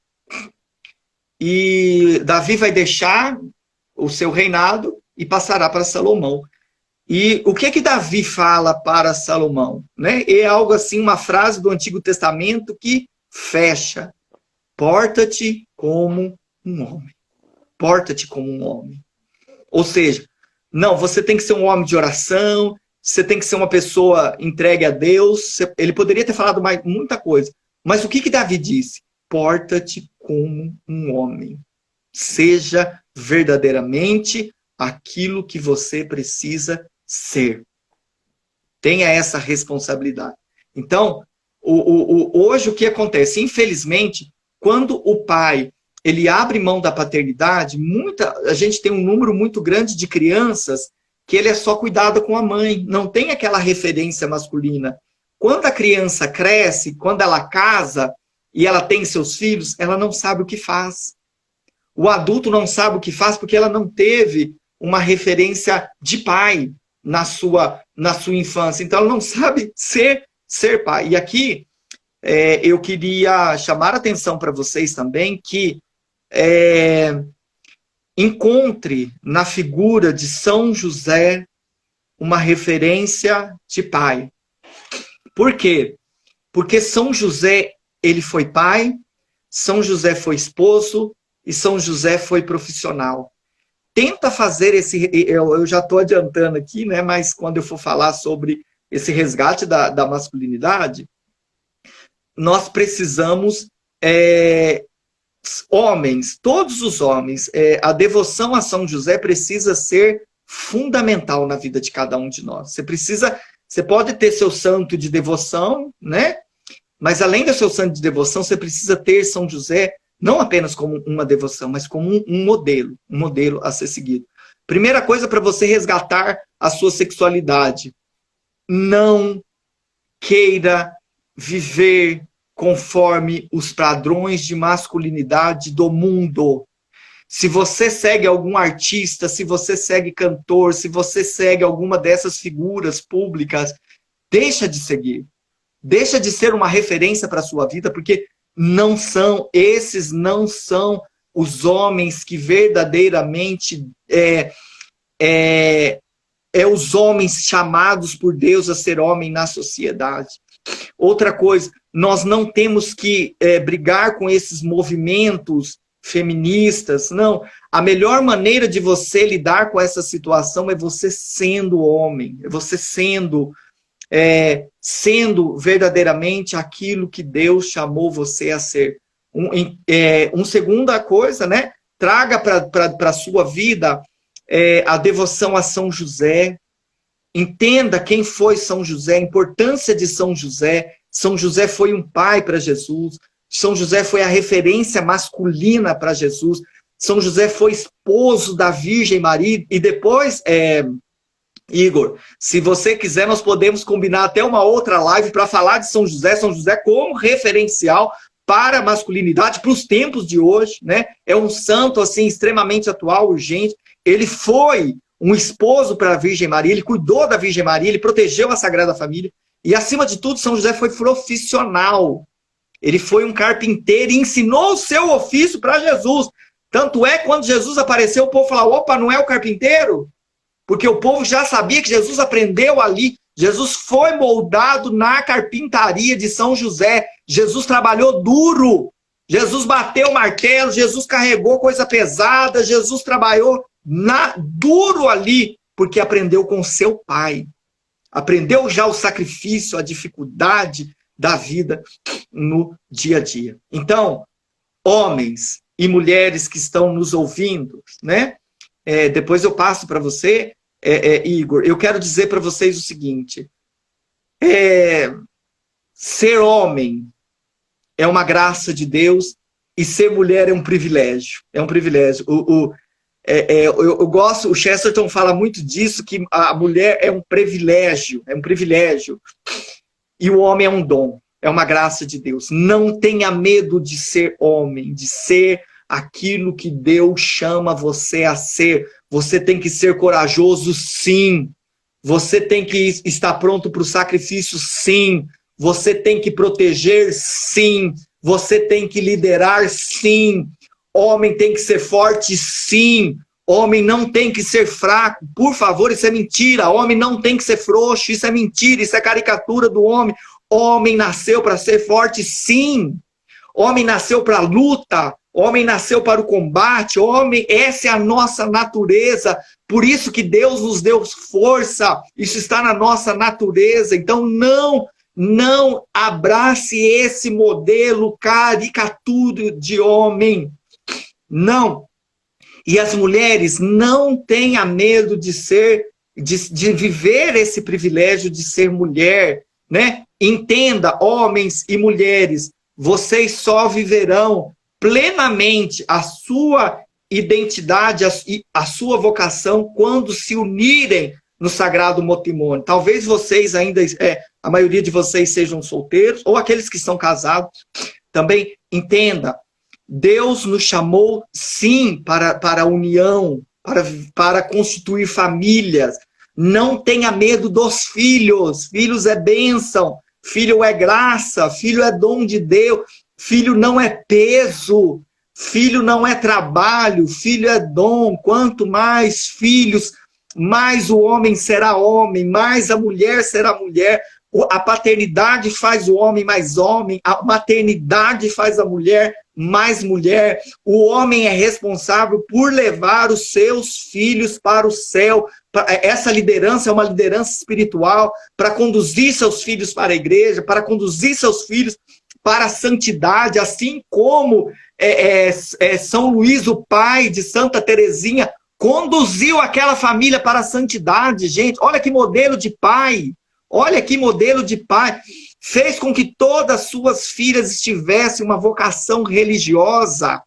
E Davi vai deixar o seu reinado e passará para Salomão. E o que Davi fala para Salomão? Né? É algo assim, uma frase do Antigo Testamento que fecha. Porta-te como um homem. Porta-te como um homem. Ou seja, não, você tem que ser um homem de oração, você tem que ser uma pessoa entregue a Deus. Ele poderia ter falado muita coisa. Mas o que Davi disse? Porta-te como um homem. Seja verdadeiramente aquilo que você precisa ser. Tenha essa responsabilidade. Então, hoje o que acontece? Infelizmente, quando o pai ele abre mão da paternidade, a gente tem um número muito grande de crianças que ele é só cuidado com a mãe, não tem aquela referência masculina. Quando a criança cresce, quando ela casa e ela tem seus filhos, ela não sabe o que faz. O adulto não sabe o que faz porque ela não teve uma referência de pai na sua infância. Então ela não sabe ser pai. E aqui eu queria chamar a atenção para vocês também que encontre na figura de São José uma referência de pai. Por quê? Porque São José, ele foi pai, São José foi esposo e São José foi profissional. Tenta fazer eu já estou adiantando aqui, né? Mas quando eu for falar sobre esse resgate da masculinidade, nós precisamos, homens, todos os homens, a devoção a São José precisa ser fundamental na vida de cada um de nós. Você pode ter seu santo de devoção, né? Mas além do seu santo de devoção, você precisa ter São José não apenas como uma devoção, mas como um modelo a ser seguido. Primeira coisa para você resgatar a sua sexualidade: não queira viver conforme os padrões de masculinidade do mundo. Se você segue algum artista, se você segue cantor, se você segue alguma dessas figuras públicas, deixa de seguir. Deixa de ser uma referência para a sua vida, porque esses não são os homens que verdadeiramente os homens chamados por Deus a ser homem na sociedade. Outra coisa, nós não temos que brigar com esses movimentos feministas, não. A melhor maneira de você lidar com essa situação é você sendo homem, é você sendo verdadeiramente aquilo que Deus chamou você a ser. Segunda coisa, né? Traga para a sua vida a devoção a São José. Entenda quem foi São José, a importância de São José. São José foi um pai para Jesus. São José foi a referência masculina para Jesus. São José foi esposo da Virgem Maria. E depois, Igor, se você quiser, nós podemos combinar até uma outra live para falar de São José como referencial para a masculinidade, para os tempos de hoje, né? É um santo assim extremamente atual, urgente. Ele foi um esposo para a Virgem Maria, ele cuidou da Virgem Maria, ele protegeu a Sagrada Família. E, acima de tudo, São José foi profissional. Ele foi um carpinteiro e ensinou o seu ofício para Jesus. Tanto é que quando Jesus apareceu, o povo falou: opa, não é o carpinteiro? Porque o povo já sabia que Jesus aprendeu ali. Jesus foi moldado na carpintaria de São José. Jesus trabalhou duro. Jesus bateu o martelo, Jesus carregou coisa pesada, Jesus trabalhou duro ali, porque aprendeu com seu pai. Aprendeu já o sacrifício, a dificuldade da vida no dia a dia. Então, homens e mulheres que estão nos ouvindo, né? Depois eu passo para você, Igor. Eu quero dizer para vocês o seguinte: ser homem é uma graça de Deus e ser mulher é um privilégio. É um privilégio. Eu gosto, o Chesterton fala muito disso, que a mulher é um privilégio, e o homem é um dom, é uma graça de Deus. Não tenha medo de ser homem, de ser aquilo que Deus chama você a ser. Você tem que ser corajoso, sim. Você tem que estar pronto para o sacrifício, sim. Você tem que proteger, sim. Você tem que liderar, sim. Homem tem que ser forte, sim. Homem não tem que ser fraco. Por favor, isso é mentira. Homem não tem que ser frouxo. Isso é mentira. Isso é caricatura do homem. Homem nasceu para ser forte, sim. Homem nasceu para a luta. Homem nasceu para o combate. Homem, essa é a nossa natureza. Por isso que Deus nos deu força. Isso está na nossa natureza. Então, não abrace esse modelo caricatura de homem. Não. E as mulheres não tenham medo de viver esse privilégio de ser mulher, né? Entenda, homens e mulheres, vocês só viverão plenamente a sua identidade, a sua vocação quando se unirem no sagrado matrimônio. Talvez vocês ainda, a maioria de vocês sejam solteiros, ou aqueles que são casados. Também entenda, Deus nos chamou, sim, para a união, para constituir famílias. Não tenha medo dos filhos. Filhos é bênção, filho é graça, filho é dom de Deus, filho não é peso, filho não é trabalho, filho é dom. Quanto mais filhos, mais o homem será homem, mais a mulher será mulher. A paternidade faz o homem mais homem, a maternidade faz a mulher mais mulher. O homem é responsável por levar os seus filhos para o céu. Essa liderança é uma liderança espiritual para conduzir seus filhos para a igreja, para conduzir seus filhos para a santidade, assim como São Luís, o pai de Santa Teresinha, conduziu aquela família para a santidade. Gente, olha que modelo de pai. Olha que modelo de pai. Fez com que todas as suas filhas tivessem uma vocação religiosa.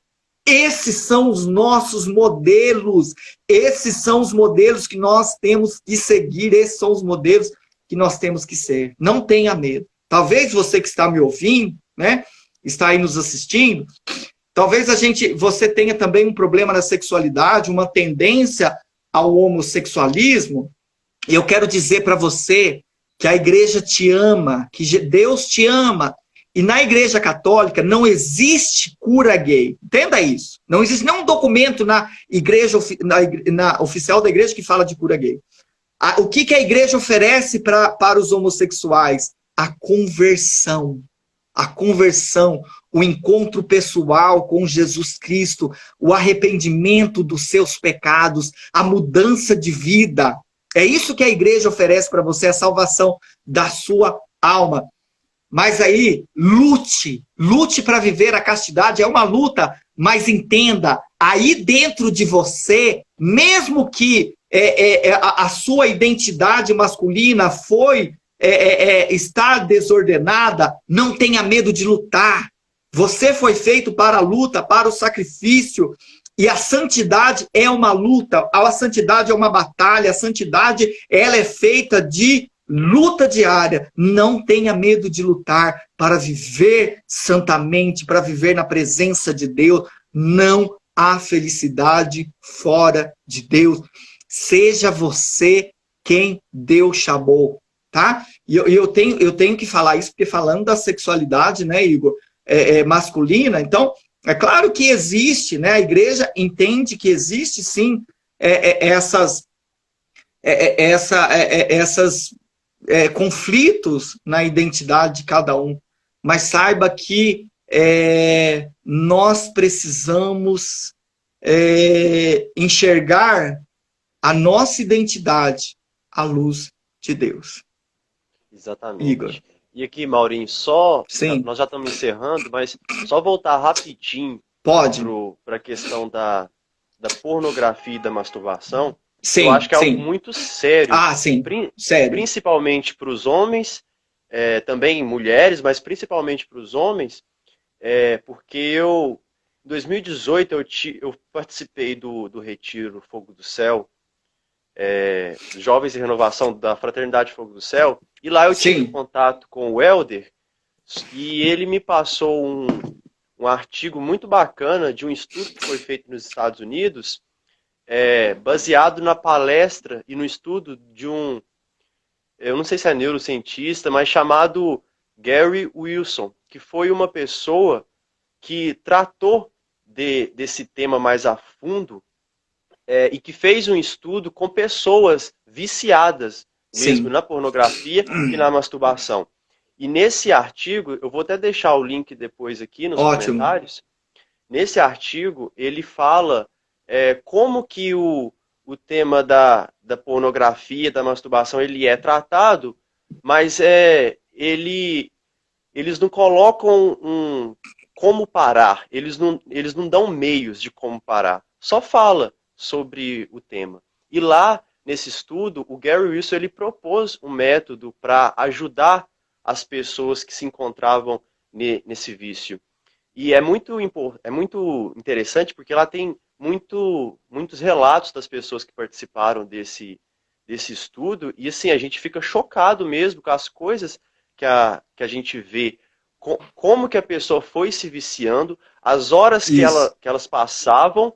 Esses são os nossos modelos. Esses são os modelos que nós temos que seguir. Esses são os modelos que nós temos que ser. Não tenha medo. Talvez você que está me ouvindo, né, está aí nos assistindo, talvez você tenha também um problema na sexualidade, uma tendência ao homossexualismo. E eu quero dizer para você que a igreja te ama, que Deus te ama. E na igreja católica não existe cura gay. Entenda isso. Não existe nenhum documento na igreja oficial da igreja que fala de cura gay. O que a igreja oferece para os homossexuais? A conversão. A conversão, o encontro pessoal com Jesus Cristo, o arrependimento dos seus pecados, a mudança de vida. É isso que a igreja oferece para você, a salvação da sua alma. Mas aí, lute para viver a castidade, é uma luta, mas entenda, aí dentro de você, mesmo que a sua identidade masculina está desordenada, não tenha medo de lutar. Você foi feito para a luta, para o sacrifício. E a santidade é uma luta, a santidade é uma batalha, a santidade ela é feita de luta diária. Não tenha medo de lutar para viver santamente, para viver na presença de Deus. Não há felicidade fora de Deus. Seja você quem Deus chamou, tá? E eu tenho que falar isso, porque falando da sexualidade, né, Igor, masculina, então... É claro que existe, né? A igreja entende que existe, sim, conflitos na identidade de cada um. Mas saiba que nós precisamos enxergar a nossa identidade à luz de Deus. Igor. Exatamente. E aqui, Maurinho, Sim. nós já estamos encerrando, mas só voltar rapidinho Pode? para a questão da pornografia e da masturbação, que eu Sim, acho que é algo sim. muito sério, Ah, sim. Sério. principalmente para os homens, também mulheres, mas principalmente para os homens, porque em 2018, eu participei do Retiro Fogo do Céu, Jovens em Renovação da Fraternidade Fogo do Céu, e lá eu tive Sim. contato com o Elder, e ele me passou um artigo muito bacana de um estudo que foi feito nos Estados Unidos, baseado na palestra e no estudo de eu não sei se é neurocientista, mas chamado Gary Wilson, que foi uma pessoa que tratou desse tema mais a fundo, e que fez um estudo com pessoas viciadas mesmo Sim. na pornografia e na masturbação. E nesse artigo, eu vou até deixar o link depois aqui nos Ótimo. comentários. Nesse artigo, ele fala como que o tema da pornografia, da masturbação, ele é tratado, mas eles não colocam como parar, eles não dão meios de como parar, só fala sobre o tema. E lá, nesse estudo, o Gary Wilson ele propôs um método para ajudar as pessoas que se encontravam nesse vício. E é muito interessante porque lá tem muitos relatos das pessoas que participaram desse estudo, e assim, a gente fica chocado mesmo com as coisas que a gente vê, como que a pessoa foi se viciando, as horas Isso. que elas passavam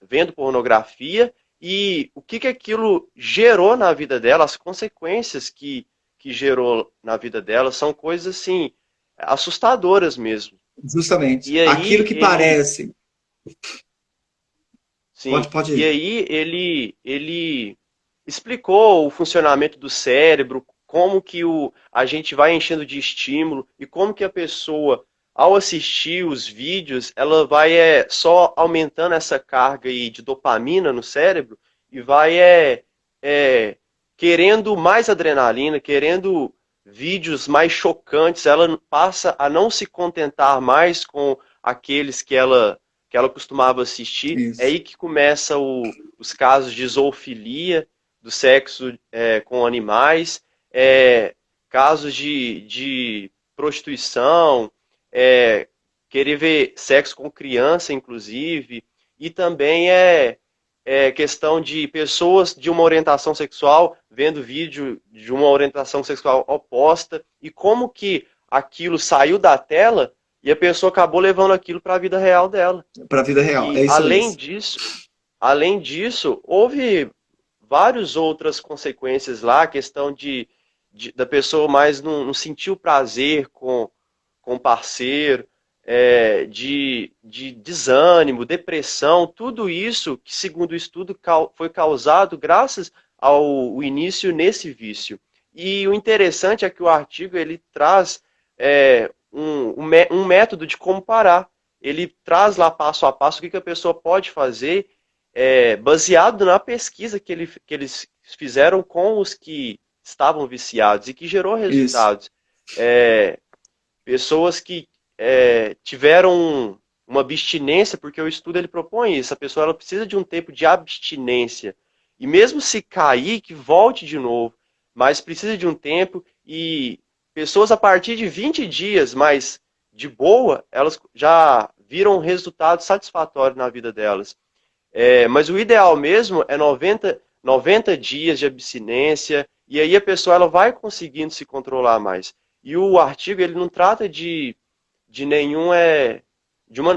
vendo pornografia e o que aquilo gerou na vida dela, as consequências que gerou na vida dela, são coisas assim, assustadoras mesmo. Justamente. E aí Aquilo que ele, parece. sim, Pode e ir. aí ele explicou o funcionamento do cérebro, como que a gente vai enchendo de estímulo e como que a pessoa, ao assistir os vídeos, ela vai só aumentando essa carga aí de dopamina no cérebro e vai é, querendo mais adrenalina, querendo vídeos mais chocantes, ela passa a não se contentar mais com aqueles que ela costumava assistir. É Isso. aí que começa os casos de zoofilia, do sexo com animais, casos de prostituição, querer ver sexo com criança, inclusive, e também questão de pessoas de uma orientação sexual vendo vídeo de uma orientação sexual oposta, e como que aquilo saiu da tela e a pessoa acabou levando aquilo para a vida real dela. Para a vida real. E É isso mesmo. além disso, houve várias outras consequências lá, a questão da pessoa mais não sentir o prazer com o parceiro, de desânimo, depressão, tudo isso que, segundo o estudo, foi causado graças ao início nesse vício. E o interessante é que o artigo ele traz um método de como parar. Ele traz lá passo a passo o que a pessoa pode fazer, baseado na pesquisa que eles fizeram com os que estavam viciados e que gerou Isso. resultados. Pessoas que tiveram uma abstinência, porque o estudo ele propõe isso, a pessoa ela precisa de um tempo de abstinência. E mesmo se cair, que volte de novo, mas precisa de um tempo, e pessoas a partir de 20 dias, mas de boa, elas já viram um resultado satisfatório na vida delas. Mas o ideal mesmo é 90 dias de abstinência, e aí a pessoa ela vai conseguindo se controlar mais. E o artigo ele não trata de nenhum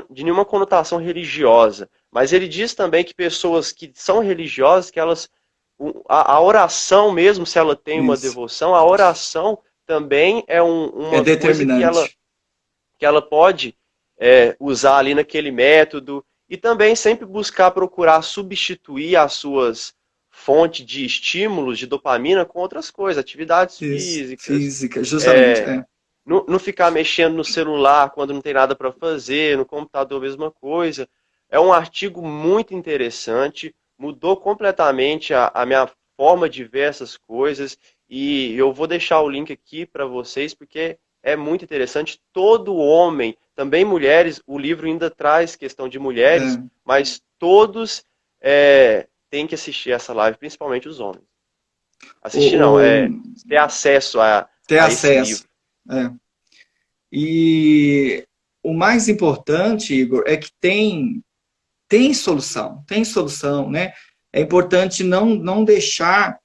de nenhuma conotação religiosa, mas ele diz também que pessoas que são religiosas, que elas a oração mesmo, se ela tem uma Isso. devoção, a oração também é É uma coisa determinante. que ela pode usar ali naquele método, e também sempre buscar procurar substituir as suas fontes de estímulos de dopamina com outras coisas, atividades Isso. físicas, Física, justamente. não ficar mexendo no celular quando não tem nada para fazer, no computador, mesma coisa. É um artigo muito interessante, mudou completamente a minha forma de ver essas coisas e eu vou deixar o link aqui para vocês porque é muito interessante. Todo homem, também mulheres, o livro ainda traz questão de mulheres, É. mas todos têm que assistir essa live, principalmente os homens. Assistir não, ter acesso Ter a esse acesso. livro. É. E o mais importante, Igor, é que tem solução, né? É importante não deixar,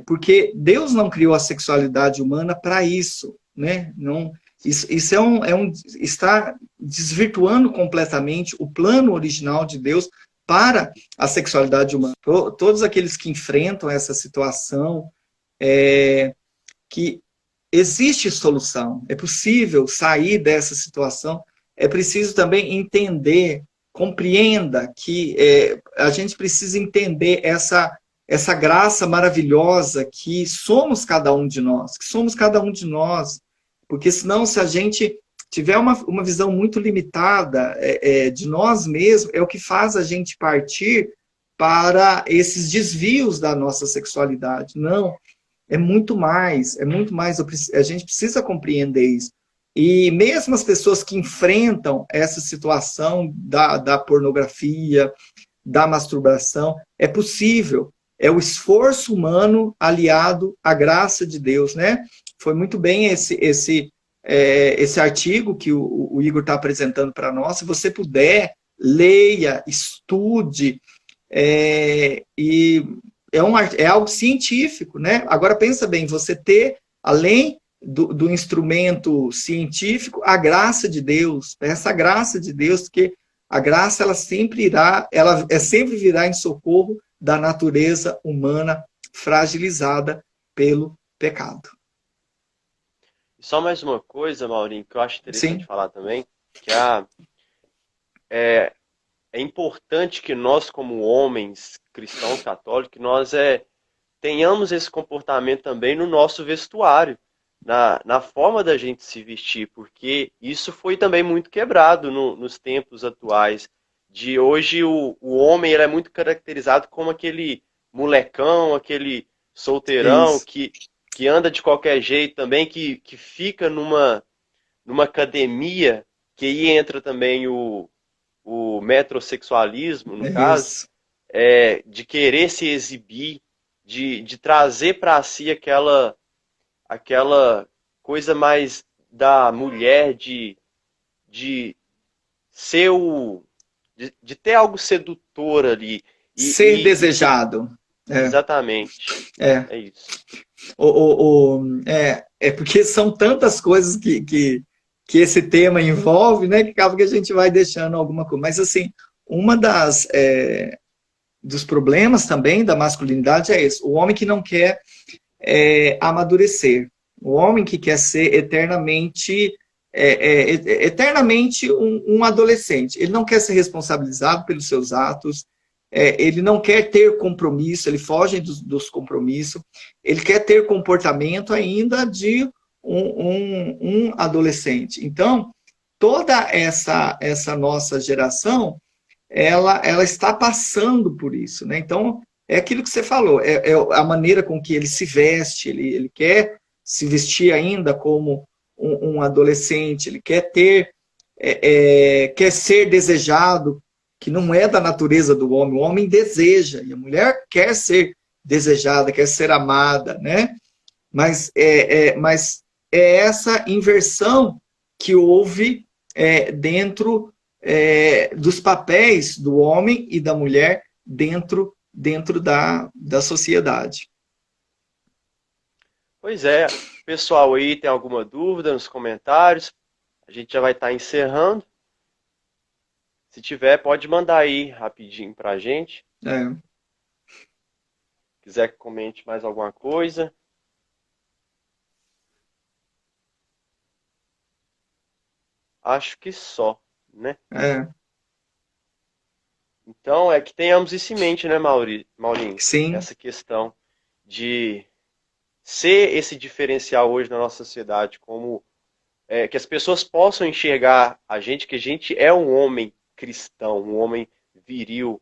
porque Deus não criou a sexualidade humana para isso, né? Não, isso está desvirtuando completamente o plano original de Deus para a sexualidade humana. Todos aqueles que enfrentam essa situação, que existe solução, é possível sair dessa situação, é preciso também entender, compreenda que a gente precisa entender essa graça maravilhosa que somos cada um de nós, porque senão se a gente tiver uma visão muito limitada de nós mesmos, é o que faz a gente partir para esses desvios da nossa sexualidade. Não, é muito mais, a gente precisa compreender isso. E mesmo as pessoas que enfrentam essa situação da pornografia, da masturbação, é possível, é o esforço humano aliado à graça de Deus, né? Foi muito bem esse artigo que o Igor está apresentando para nós. Se você puder, leia, estude, e é algo científico, né? Agora pensa bem, você ter, além do instrumento científico, a graça de Deus, essa graça de Deus, que a graça ela sempre virá em socorro da natureza humana fragilizada pelo pecado. Só mais uma coisa, Maurinho, que eu acho interessante Sim. falar também, que é importante que nós, como homens cristãos católicos, nós tenhamos esse comportamento também no nosso vestuário, na forma da gente se vestir, porque isso foi também muito quebrado nos tempos atuais. De hoje, o homem ele é muito caracterizado como aquele molecão, aquele solteirão Isso. que anda de qualquer jeito também, que fica numa academia, que aí entra também o metrosexualismo, no caso, Isso. de querer se exibir, de trazer para si aquela coisa mais da mulher, de ser de ter algo sedutor ali. Ser desejado. Exatamente. É. É isso. É porque são tantas coisas que esse tema envolve, né, que acaba que a gente vai deixando alguma coisa. Mas, assim, uma dos problemas também da masculinidade é esse. O homem que não quer amadurecer. O homem que quer ser eternamente um adolescente. Ele não quer ser responsabilizado pelos seus atos, ele não quer ter compromisso, ele foge dos compromissos, ele quer ter comportamento ainda de um adolescente. Então, toda essa nossa geração, ela está passando por isso, né? Então, é aquilo que você falou, é a maneira com que ele se veste, ele quer se vestir ainda como um adolescente, ele quer quer ser desejado, que não é da natureza do homem. O homem deseja, e a mulher quer ser desejada, quer ser amada, né? Mas é essa inversão que houve dentro dos papéis do homem e da mulher dentro da sociedade. Pois é, pessoal aí tem alguma dúvida nos comentários? A gente já vai estar encerrando. Se tiver, pode mandar aí rapidinho pra gente. É. Quiser que comente mais alguma coisa. Acho que só, né? É. Então, é que tenhamos isso em mente, né, Maurinho? Sim, Essa questão de ser esse diferencial hoje na nossa sociedade, como que as pessoas possam enxergar a gente, que a gente é um homem cristão, um homem viril,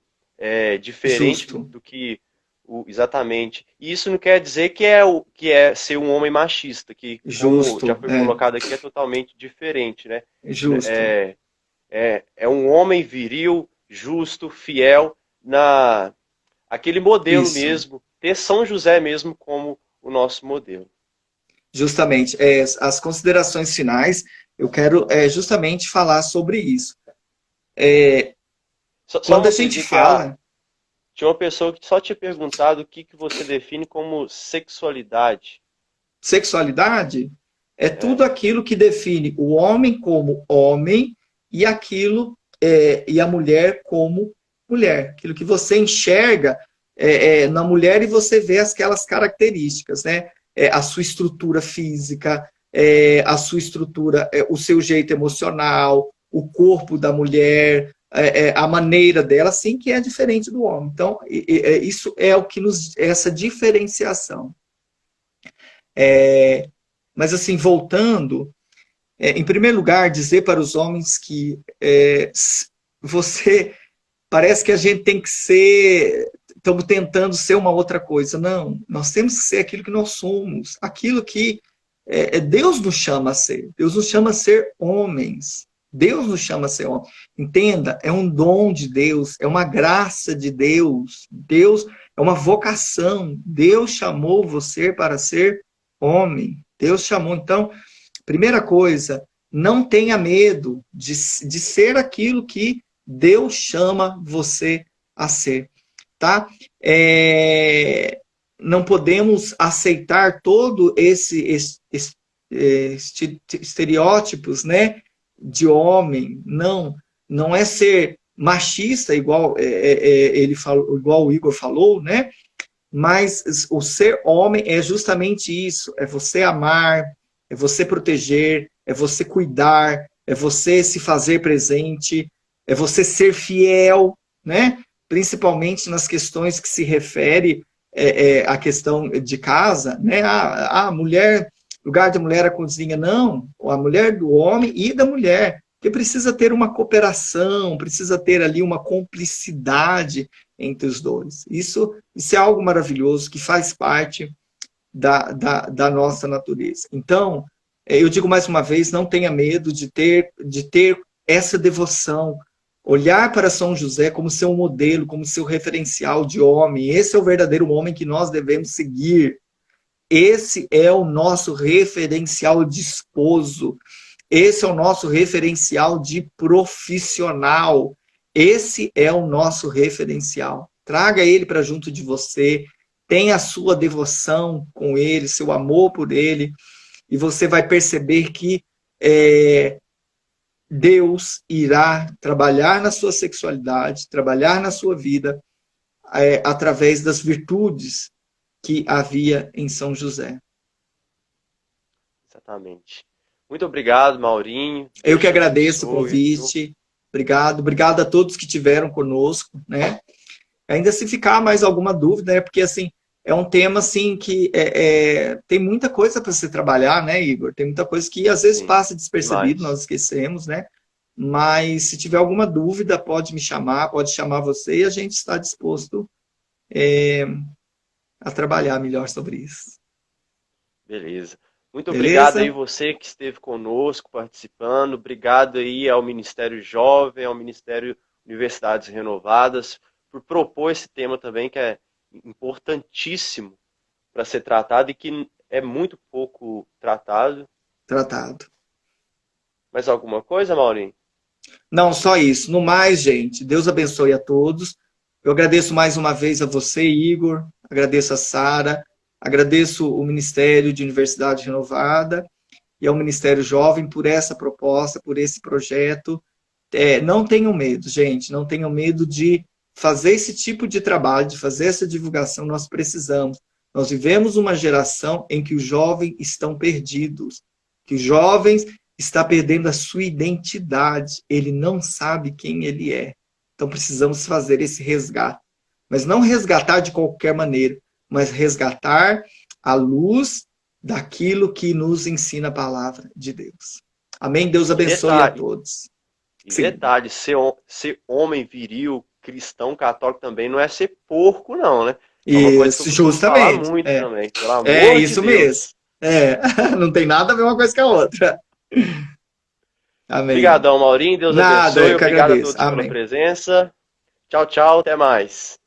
diferente Justo, do que exatamente. E isso não quer dizer que é ser um homem machista, que, como já justo, foi colocado aqui, é totalmente diferente, né? justo. É, é um homem viril, justo, fiel, na aquele modelo Isso, mesmo, ter São José mesmo como o nosso modelo. justamente. As considerações finais, eu quero justamente falar sobre isso. Só Quando a uma gente coisinha fala tinha uma pessoa que só tinha perguntado o que, que você define como sexualidade. sexualidade, é tudo É, aquilo que define o homem como homem e aquilo e a mulher como mulher. Aquilo que você enxerga na mulher e você vê aquelas características, né? A sua estrutura física, a sua estrutura, o seu jeito emocional, o corpo da mulher, a maneira dela, sim, que é diferente do homem. Então, isso é o que nos essa diferenciação. É, mas assim, voltando, em primeiro lugar, dizer para os homens que você parece que a gente tem que ser, estamos tentando ser uma outra coisa. Não, nós temos que ser aquilo que nós somos, aquilo que Deus nos chama a ser. Deus nos chama a ser homens. Deus nos chama a ser homem. Entenda, é um dom de Deus, é uma graça de Deus. Deus é uma vocação. Deus chamou você para ser homem. Deus chamou. Então, primeira coisa, não tenha medo de ser aquilo que Deus chama você a ser, tá? Não podemos aceitar todo estereótipos, né, de homem. Não é ser machista igual ele falou, igual o Igor falou, né? Mas o ser homem é justamente isso: é você amar, é você proteger, é você cuidar, é você se fazer presente, é você ser fiel, né? Principalmente nas questões que se refere à questão de casa, né? A mulher, lugar da mulher a cozinha, não, a mulher do homem e da mulher, que precisa ter uma cooperação, precisa ter ali uma cumplicidade entre os dois. Isso é algo maravilhoso que faz parte da nossa natureza. Então, eu digo mais uma vez, não tenha medo de ter essa devoção, olhar para São José como seu modelo, como seu referencial de homem. Esse é o verdadeiro homem que nós devemos seguir. Esse é o nosso referencial de esposo. Esse é o nosso referencial de profissional. Esse é o nosso referencial. Traga ele para junto de você, tenha a sua devoção com ele, seu amor por ele, e você vai perceber que Deus irá trabalhar na sua sexualidade, trabalhar na sua vida, através das virtudes que havia em São José. exatamente. Muito obrigado, Maurinho. Eu Deus que te agradeço o abençoe, viu? convite. Obrigado a todos que tiveram conosco, né? Ainda se ficar mais alguma dúvida, né? Porque assim é um tema assim que tem muita coisa para se trabalhar, né, Igor? Tem muita coisa que às vezes Sim, passa despercebido, demais. nós esquecemos, né? Mas se tiver alguma dúvida, pode me chamar, pode chamar você e a gente está disposto a trabalhar melhor sobre isso. Beleza. Muito obrigado aí Beleza? você que esteve conosco participando. Obrigado aí ao Ministério Jovem, ao Ministério Universidades Renovadas, por propor esse tema também que é importantíssimo para ser tratado e que é muito pouco tratado. Tratado. Mais alguma coisa, Maurinho? Não, só isso. No mais, gente, Deus abençoe a todos. Eu agradeço mais uma vez a você, Igor, agradeço a Sara, agradeço o Ministério de Universidade Renovada e ao Ministério Jovem por essa proposta, por esse projeto. Não tenham medo, gente, não tenham medo de fazer esse tipo de trabalho, de fazer essa divulgação, nós precisamos. Nós vivemos uma geração em que os jovens estão perdidos, que os jovens está perdendo a sua identidade, ele não sabe quem ele é. Então precisamos fazer esse resgate. Mas não resgatar de qualquer maneira, mas resgatar a luz daquilo que nos ensina a palavra de Deus. Amém? Deus E abençoe a detalhe, todos. E Sim. detalhe, ser homem viril, cristão, católico também não é ser porco, não, né? É uma coisa que eu Isso, costumo falar justamente. muito também, pelo É amor de isso mesmo. Deus. É, não tem nada a ver uma coisa com a outra. Amém. Obrigadão, Maurinho, Deus Nada, abençoe, eu que obrigado a agradeço. todos pela Amém. presença. Tchau, tchau, até mais.